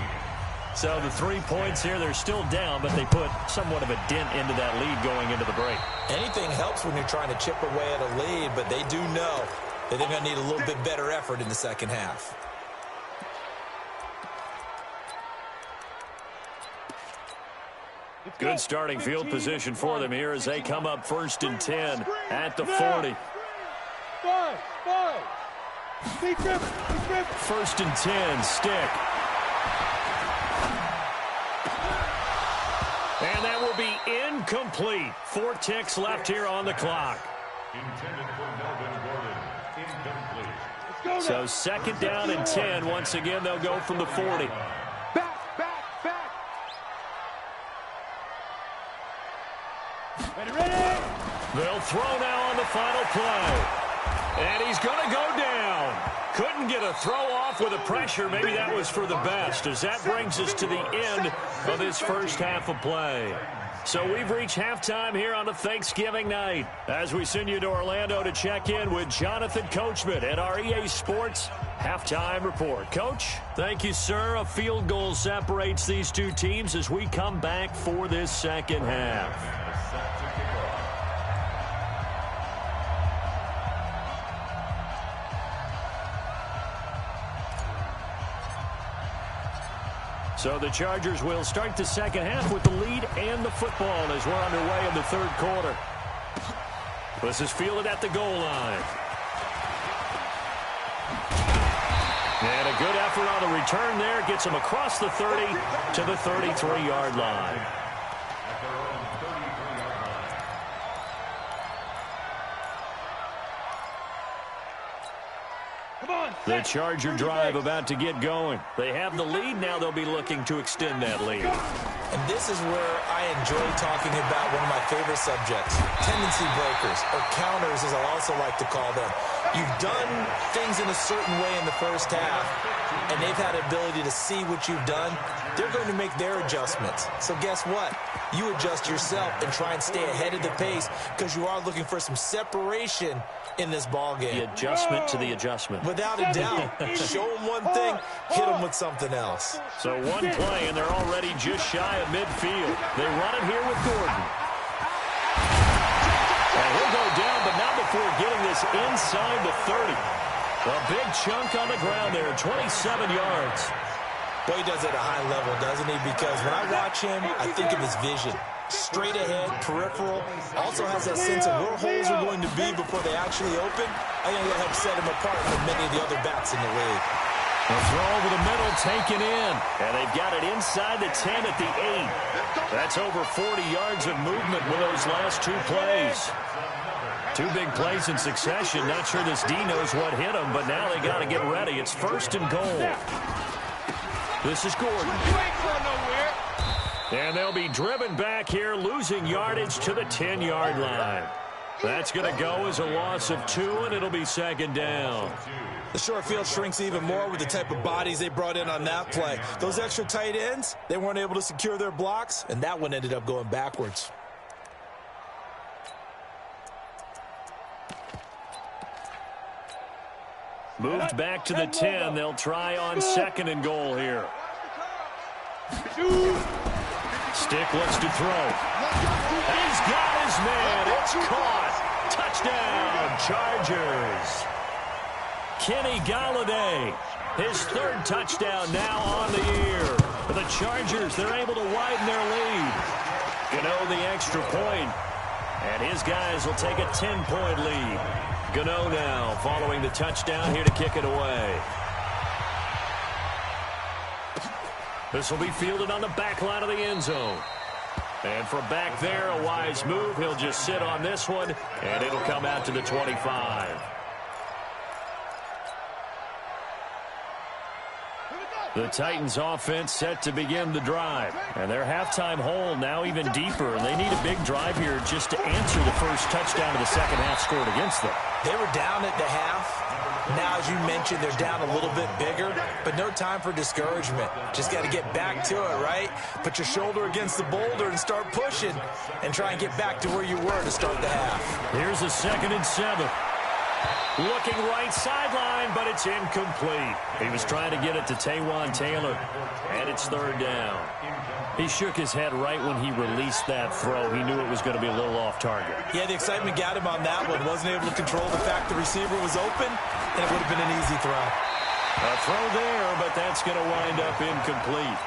So the 3 points here, they're still down, but they put somewhat of a dent into that lead going into the break. Anything helps when you're trying to chip away at a lead, but they do know that they're going to need a little bit better effort in the second half. Good starting field position for them here as they come up 1st and 10 at the 40. 1st and 10, stick. And that will be incomplete. 4 ticks left here on the clock. So 2nd down and 10. Once again, they'll go from the 40. Back. Ready? They'll throw now on the final play. And he's going to go down. Couldn't get a throw off with the pressure. Maybe that was for the best, as that brings us to the end of this first half of play. So we've reached halftime here on a Thanksgiving night as we send you to Orlando to check in with Jonathan Coachman at our EA Sports Halftime Report. Coach, thank you, sir. A field goal separates these two teams as we come back for this second half. So the Chargers will start the second half with the lead and the football as we're underway in the third quarter. This is fielded at the goal line. And a good effort on the return there. Gets him across the 30 to the 33-yard line. The Charger drive about to get going. They have the lead. Now they'll be looking to extend that lead. And this is where I enjoy talking about one of my favorite subjects, tendency breakers, or counters as I also like to call them. You've done things in a certain way in the first half, and they've had the ability to see what you've done. They're going to make their adjustments. So guess what? You adjust yourself and try and stay ahead of the pace because you are looking for some separation in this ball game. The adjustment to the adjustment. Without a doubt. Show them one thing, hit them with something else. So one play, and they're already just shy of midfield. They run it here with Gordon. And he'll go down, but not before getting this inside the 30. A big chunk on the ground there, 27 yards. Well, he does it at a high level, doesn't he? Because when I watch him, I think of his vision. Straight ahead, peripheral. Also has that sense of where holes are going to be before they actually open. I think that'll help set him apart from many of the other backs in the league. A throw over the middle, taken in. And they've got it inside the 10 at the 8. That's over 40 yards of movement with those last 2 plays. 2 big plays in succession. Not sure this D knows what hit him, but now they got to get ready. It's 1st and goal. This is Gordon. You ain't going nowhere. And they'll be driven back here, losing yardage to the 10-yard line. That's going to go as a loss of 2, and it'll be 2nd down. The short field shrinks even more with the type of bodies they brought in on that play. Those extra tight ends, they weren't able to secure their blocks, and that one ended up going backwards. Moved back to the 10. They'll try on 2nd and goal here. Stick looks to throw. He's got his man. It's caught. Touchdown, Chargers. Kenny Golladay, his 3rd touchdown now on the year. Chargers, they're able to widen their lead. Gano the extra point, and his guys will take a 10-point lead. Gano now following the touchdown here to kick it away. This will be fielded on the back line of the end zone. And from back there, a wise move. He'll just sit on this one, and it'll come out to the 25. The Titans offense set to begin the drive. And their halftime hole now even deeper. And they need a big drive here just to answer the first touchdown of the second half scored against them. They were down at the half. Now, as you mentioned, they're down a little bit bigger, but no time for discouragement. Just got to get back to it, right? Put your shoulder against the boulder and start pushing and try and get back to where you were to start the half. Here's a 2nd and 7. Looking right sideline, but it's incomplete. He was trying to get it to Taywan Taylor, and it's 3rd down. He shook his head right when he released that throw. He knew it was going to be a little off target. Yeah, the excitement got him on that one. Wasn't able to control the fact the receiver was open, and it would have been an easy throw. A throw there, but that's going to wind up incomplete.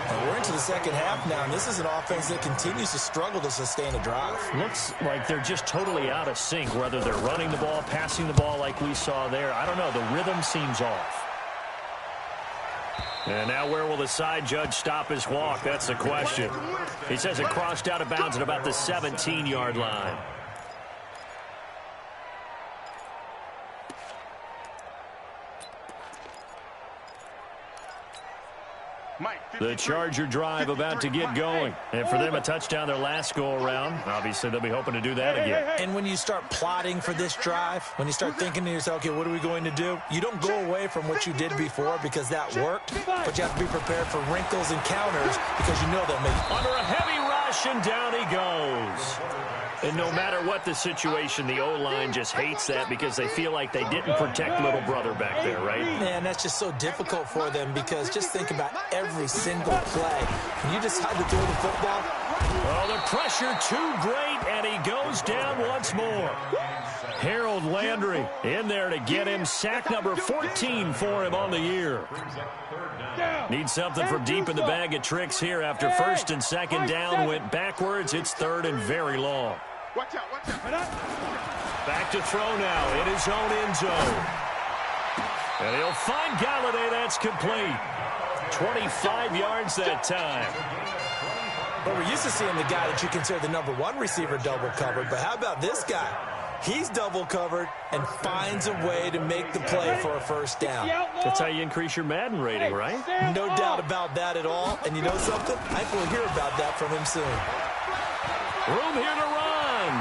And we're into the second half now, and this is an offense that continues to struggle to sustain a drive. Looks like they're just totally out of sync, whether they're running the ball, passing the ball like we saw there. I don't know. The rhythm seems off. And now where will the side judge stop his walk? That's the question. He says it crossed out of bounds at about the 17-yard line. The Charger drive about to get going. And for them, a touchdown their last go-around. Obviously, they'll be hoping to do that again. And when you start plotting for this drive, when you start thinking to yourself, okay, what are we going to do? You don't go away from what you did before because that worked, but you have to be prepared for wrinkles and counters because you know they'll make it. Under a heavy rush, and down he goes. And no matter what the situation, the O-line just hates that because they feel like they didn't protect little brother back there, right? Man, that's just so difficult for them because just think about every single play. When you decide to throw the football. Oh, the pressure too great, and he goes down once more. Harold Landry in there to get him. Sack number 14 for him on the year. Needs something from deep in the bag of tricks here after 1st and 2nd down went backwards. It's 3rd and very long. Watch out, watch out. Back to throw now in his own end zone. And he'll find Galladay. That's complete. 25 yards that time. But we're used to seeing the guy that you consider the #1 receiver double covered. But how about this guy? He's double covered and finds a way to make the play for a 1st down. That's how you increase your Madden rating, right? No doubt about that at all. And you know something? I think we'll hear about that from him soon. Room here to run.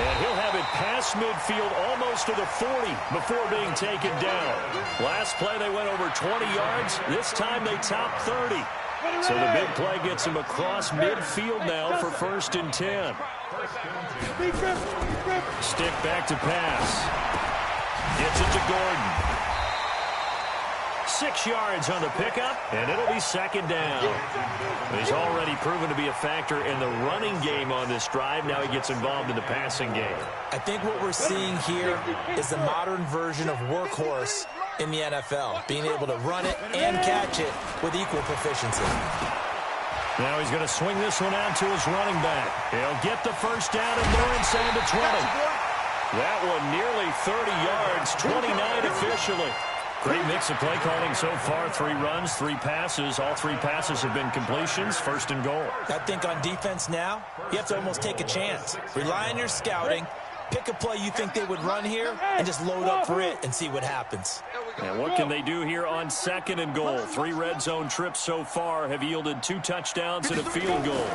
And he'll have it past midfield almost to the 40 before being taken down. Last play they went over 20 yards. This time they topped 30. So the big play gets him across midfield now for 1st and 10. Stick back to pass. Gets it to Gordon. 6 yards on the pickup, and it'll be 2nd down. He's already proven to be a factor in the running game on this drive. Now he gets involved in the passing game. I think what we're seeing here is the modern version of workhorse in the NFL, being able to run it and catch it with equal proficiency. Now he's going to swing this one out to his running back. He'll get the 1st down and more inside the 20. That one nearly 30 yards, 29 officially. Great mix of play calling so far. 3 runs, 3 passes. All 3 passes have been completions. 1st and goal. I think on defense now, you have to almost take a chance. Rely on your scouting. Pick a play you think they would run here and just load up for it and see what happens. And what can they do here on 2nd and goal? 3 red zone trips so far have yielded 2 touchdowns and a field goal.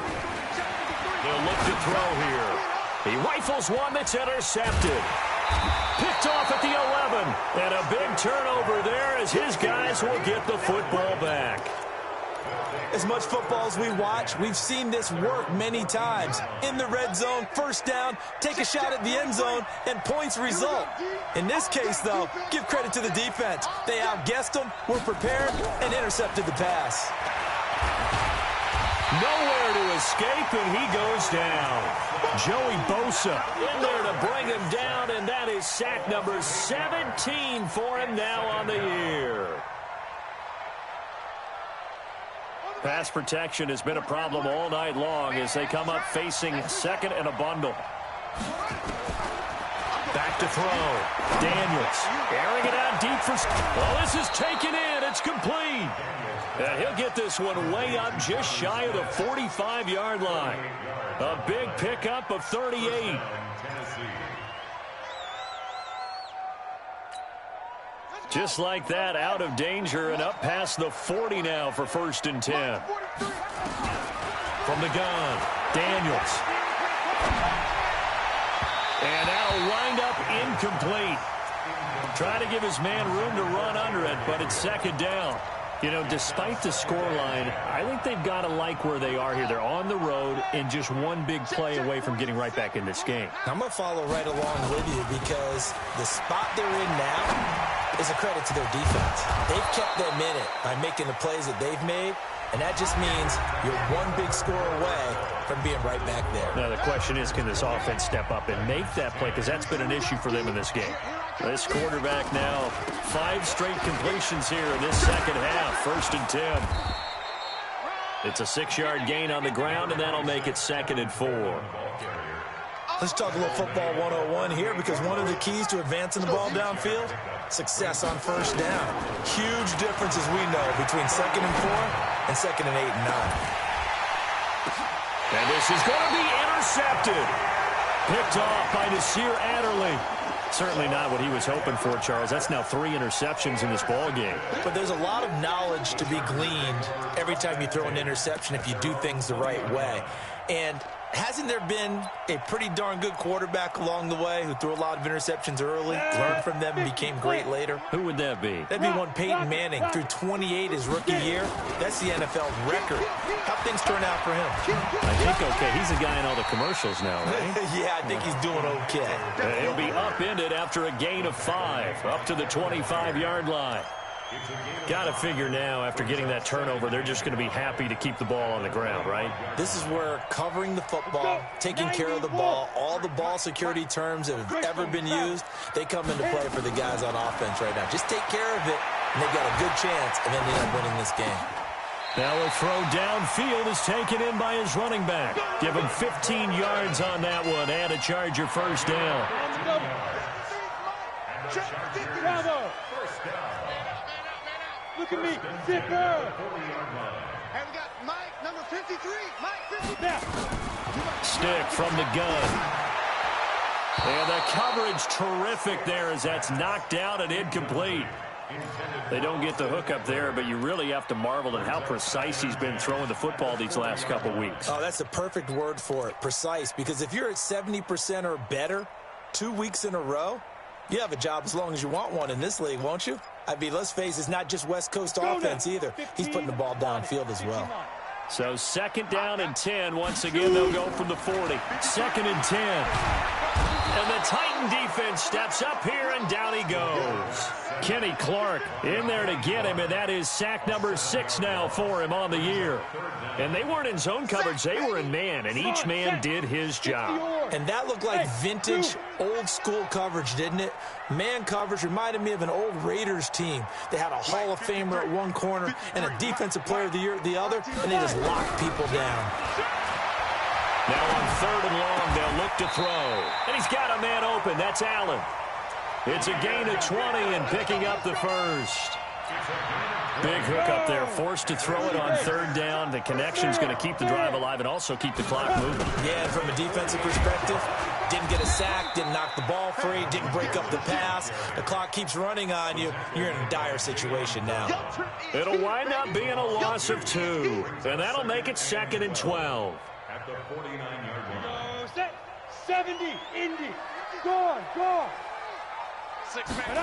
They'll look to throw here. He rifles one that's intercepted. Picked off at the 11. And a big turnover there as his guys will get the football back. As much football as we watch, we've seen this work many times. In the red zone, 1st down, take a shot at the end zone, and points result. In this case, though, give credit to the defense. They outguessed them, were prepared, and intercepted the pass. Nowhere to escape, and he goes down. Joey Bosa in there to bring him down, and that is sack number 17 for him now on the year. Pass protection has been a problem all night long as they come up facing second and a bundle. Back to throw. Daniels airing it out deep for... Oh, this is taken in. It's complete. And he'll get this one way up just shy of the 45-yard line. A big pickup of 38. Just like that, out of danger and up past the 40 now for 1st and 10. From the gun, Daniels. And that'll wind up incomplete. Trying to give his man room to run under it, but it's 2nd down. You know, despite the scoreline, I think they've got to like where they are here. They're on the road and just one big play away from getting right back in this game. I'm going to follow right along with you because the spot they're in now is a credit to their defense. They've kept them in it by making the plays that they've made, and that just means you're one big score away from being right back there. Now, the question is, can this offense step up and make that play? Because that's been an issue for them in this game. This quarterback now, 5 straight completions here in this second half. 1st and 10. It's a 6-yard gain on the ground, and that'll make it 2nd and 4. Let's talk a little football 101 here because one of the keys to advancing the ball downfield, success on 1st down. Huge difference, as we know, between 2nd and 4 and 2nd and 8 and 9. And this is going to be intercepted. Picked off by Nasir Adderley. Certainly not what he was hoping for, Charles. That's now 3 interceptions in this ball game. But there's a lot of knowledge to be gleaned every time you throw an interception if you do things the right way. And hasn't there been a pretty darn good quarterback along the way who threw a lot of interceptions early, learned from them, and became great later? Who would that be? That'd be one Peyton Manning. Threw 28 his rookie year. That's the NFL record. How'd things turn out for him? I think okay. He's the guy in all the commercials now, right? Yeah, I think he's doing okay. He'll be upended after a gain of 5, up to the 25-yard line. Got to figure now, after getting that turnover, they're just going to be happy to keep the ball on the ground, right? This is where covering the football, taking care of the ball, all the ball security terms that have ever been used, they come into play for the guys on offense right now. Just take care of it, and they've got a good chance of ending up winning this game. Now a throw downfield is taken in by his running back. Give him 15 yards on that one and a Charger 1st down. Look at me, zipper. And we got Mike, number 53. Mike 53. Stick from the gun. And the coverage terrific there as that's knocked down and incomplete. They don't get the hook up there, but you really have to marvel at how precise he's been throwing the football these last couple weeks. Oh, that's the perfect word for it, precise, because if you're at 70% or better 2 weeks in a row, you have a job as long as you want one in this league, won't you? I mean, let's face it, it's not just West Coast offense either. He's putting the ball downfield as well. So 2nd down and 10. Once again, they'll go from the 40. 2nd and 10. And the Titan defense steps up here, and down he goes. Kenny Clark in there to get him, and that is sack number 6 now for him on the year. And they weren't in zone coverage. They were in man, and each man did his job. And that looked like vintage, old-school coverage, didn't it? Man coverage reminded me of an old Raiders team. They had a Hall of Famer at one corner and a Defensive Player of the Year at the other, and they just locked people down. Now on 3rd and long, they'll look to throw. And he's got a man open. That's Allen. It's a gain of 20 and picking up the 1st. Big hook up there, forced to throw it on 3rd down. The connection's going to keep the drive alive and also keep the clock moving. Yeah, and from a defensive perspective, didn't get a sack, didn't knock the ball free, didn't break up the pass. The clock keeps running on you. You're in a dire situation now. It'll wind up being a loss of 2, and that'll make it 2nd and 12. At the 49-yard line. Set. 70, Indy. Go on. 6-man.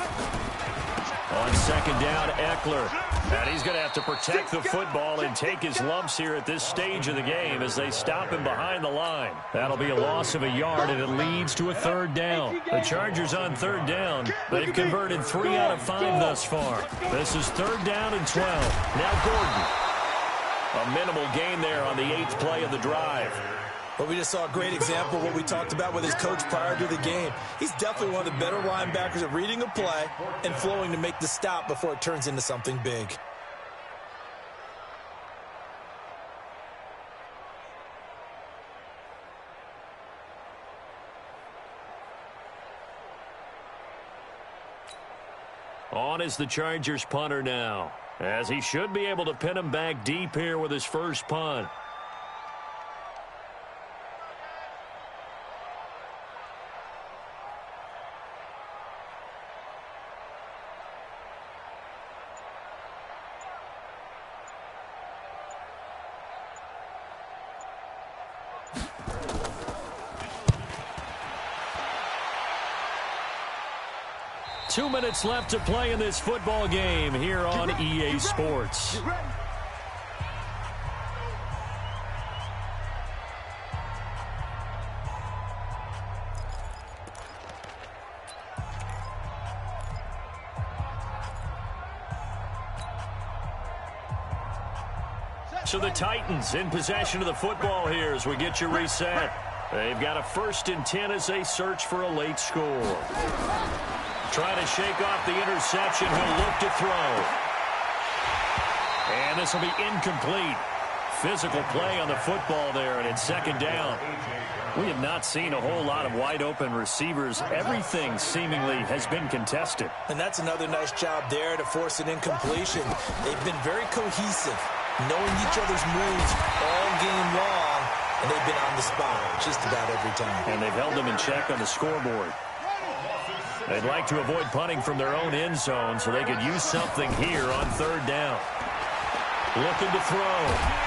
On 2nd down, Eckler. And he's going to have to protect the football and take his lumps here at this stage of the game as they stop him behind the line. That'll be a loss of a yard, and it leads to a 3rd down. The Chargers on 3rd down. They've converted 3 out of 5 thus far. This is 3rd down and 12. Now Gordon. A minimal gain there on the 8th play of the drive. But we just saw a great example of what we talked about with his coach prior to the game. He's definitely one of the better linebackers at reading a play and flowing to make the stop before it turns into something big. On is the Chargers punter now, as he should be able to pin him back deep here with his first punt. Two minutes left to play in this football game here on EA Sports. So the Titans in possession of the football here as we get you reset. They've got a 1st and 10 as they search for a late score. Trying to shake off the interception. He'll look to throw. And this will be incomplete. Physical play on the football there, and it's 2nd down. We have not seen a whole lot of wide-open receivers. Everything seemingly has been contested. And that's another nice job there to force an incompletion. They've been very cohesive, knowing each other's moves all game long, and they've been on the spot just about every time. And they've held them in check on the scoreboard. They'd like to avoid punting from their own end zone so they could use something here on 3rd down. Looking to throw.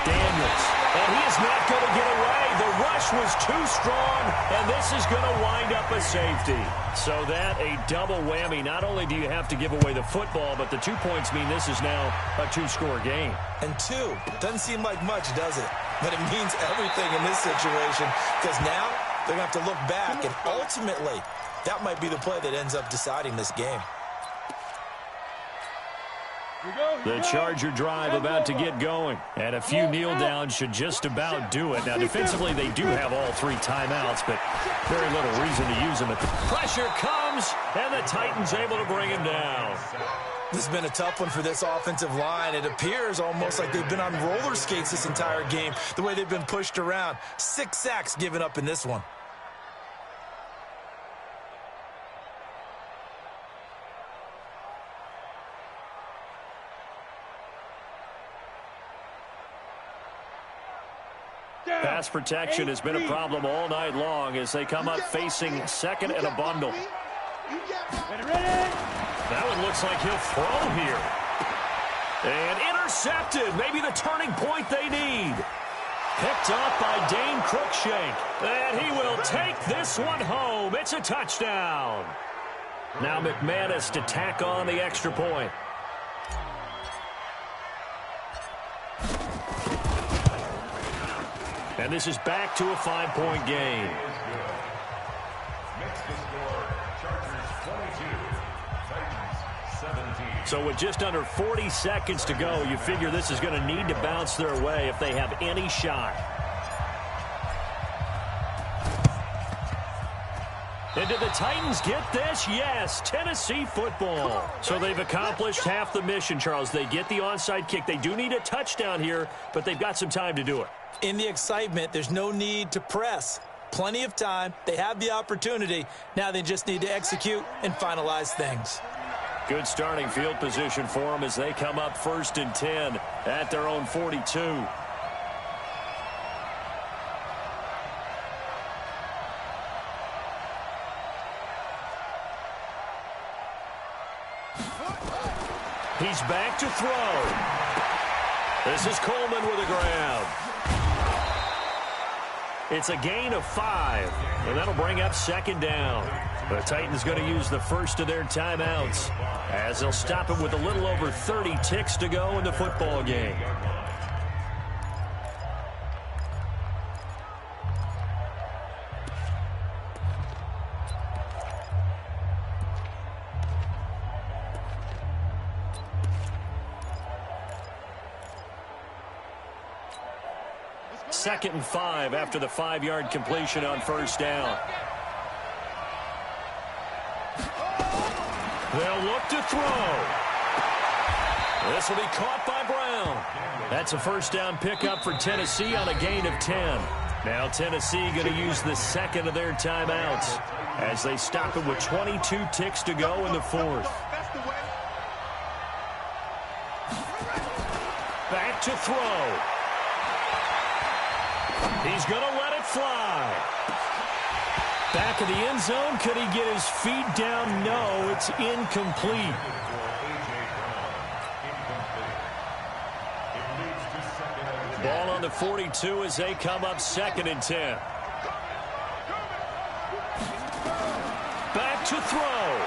Daniels. And he is not going to get away. The rush was too strong, and this is going to wind up a safety. So that a double whammy. Not only do you have to give away the football, but the 2 points mean this is now a 2-score game. And 2 doesn't seem like much, does it? But it means everything in this situation, because now they're going to have to look back, and ultimately that might be the play that ends up deciding this game. The Charger drive about to get going. And a few kneel downs should just about do it. Now, defensively, they do have all 3 timeouts, but very little reason to use them. The pressure comes, and the Titans able to bring him down. This has been a tough one for this offensive line. It appears almost like they've been on roller skates this entire game, the way they've been pushed around. 6 sacks given up in this one. Pass protection has been a problem all night long as they come up facing 2nd and a bundle. That one looks like he'll throw here. And intercepted. Maybe the turning point they need. Picked up by Dane Cruikshank. And he will take this one home. It's a touchdown. Now McManus to tack on the extra point. And this is back to a 5-point game. So with just under 40 seconds to go, you figure this is going to need to bounce their way if they have any shot. And did the Titans get this? Yes, Tennessee football. So they've accomplished half the mission, Charles. They get the onside kick. They do need a touchdown here, but they've got some time to do it. In the excitement, there's no need to press. Plenty of time. They have the opportunity. Now they just need to execute and finalize things. Good starting field position for them as they come up 1st and 10 at their own 42. He's back to throw. This is Coleman with a grab. It's a gain of 5, and that'll bring up 2nd down. The Titans going to use the first of their timeouts as they'll stop it with a little over 30 ticks to go in the football game. Second and 5 after the 5-yard completion on 1st down. They'll look to throw. This will be caught by Brown. That's a 1st down pickup for Tennessee on a gain of 10. Now Tennessee going to use the 2nd of their timeouts as they stop it with 22 ticks to go in the 4th. Back to throw. He's going to let it fly. Back of the end zone. Could he get his feet down? No, it's incomplete. Ball on the 42 as they come up 2nd and 10. Back to throw.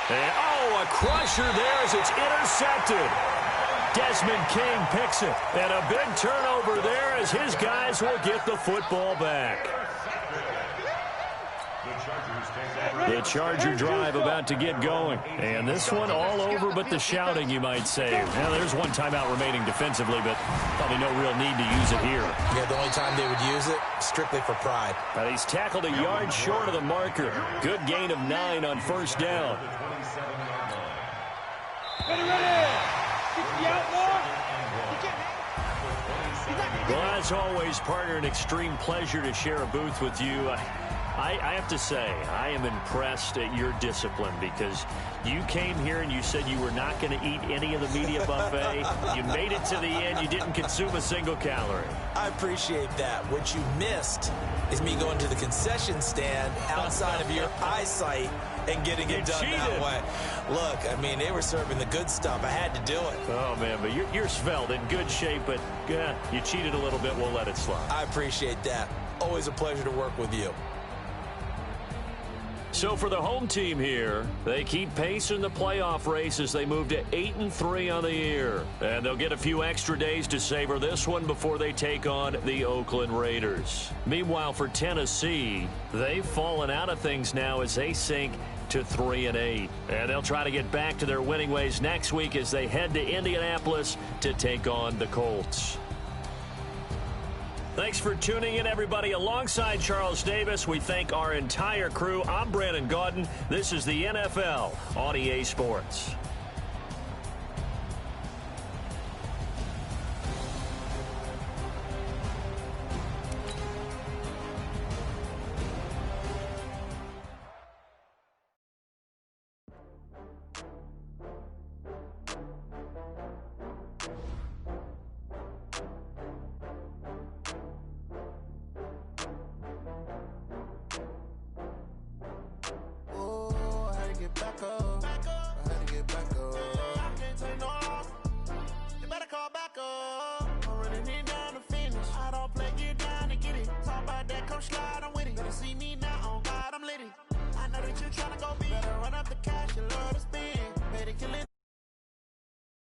And, a crusher there as it's intercepted. Desmond King picks it. And a big turnover there as his guys will get the football back. The Charger drive about to get going. And this one all over but the shouting, you might say. Now, there's one timeout remaining defensively, but probably no real need to use it here. Yeah, the only time they would use it, strictly for pride. But he's tackled a yard short of the marker. Good gain of 9 on 1st down. Well, as always, partner, an extreme pleasure to share a booth with you. I have to say, I am impressed at your discipline because you came here and you said you were not going to eat any of the media buffet. You made it to the end. You didn't consume a single calorie. I appreciate that. What you missed is me going to the concession stand outside of your eyesight and getting it done that way. Look, I mean, they were serving the good stuff. I had to do it. Oh, man, but you're svelte, in good shape, but you cheated a little bit. We'll let it slide. I appreciate that. Always a pleasure to work with you. So for the home team here, they keep pace in the playoff race as they move to 8-3 on the year. And they'll get a few extra days to savor this one before they take on the Oakland Raiders. Meanwhile, for Tennessee, they've fallen out of things now as they sink to 3-8. And they'll try to get back to their winning ways next week as they head to Indianapolis to take on the Colts. Thanks for tuning in, everybody. Alongside Charles Davis, we thank our entire crew. I'm Brandon Gaudin. This is the NFL on EA Sports. Slide, I'm with it. Better see me now, on God, I'm litty. I know that you're trying to go big. Better run up the cash, you love to spend. Better kill it.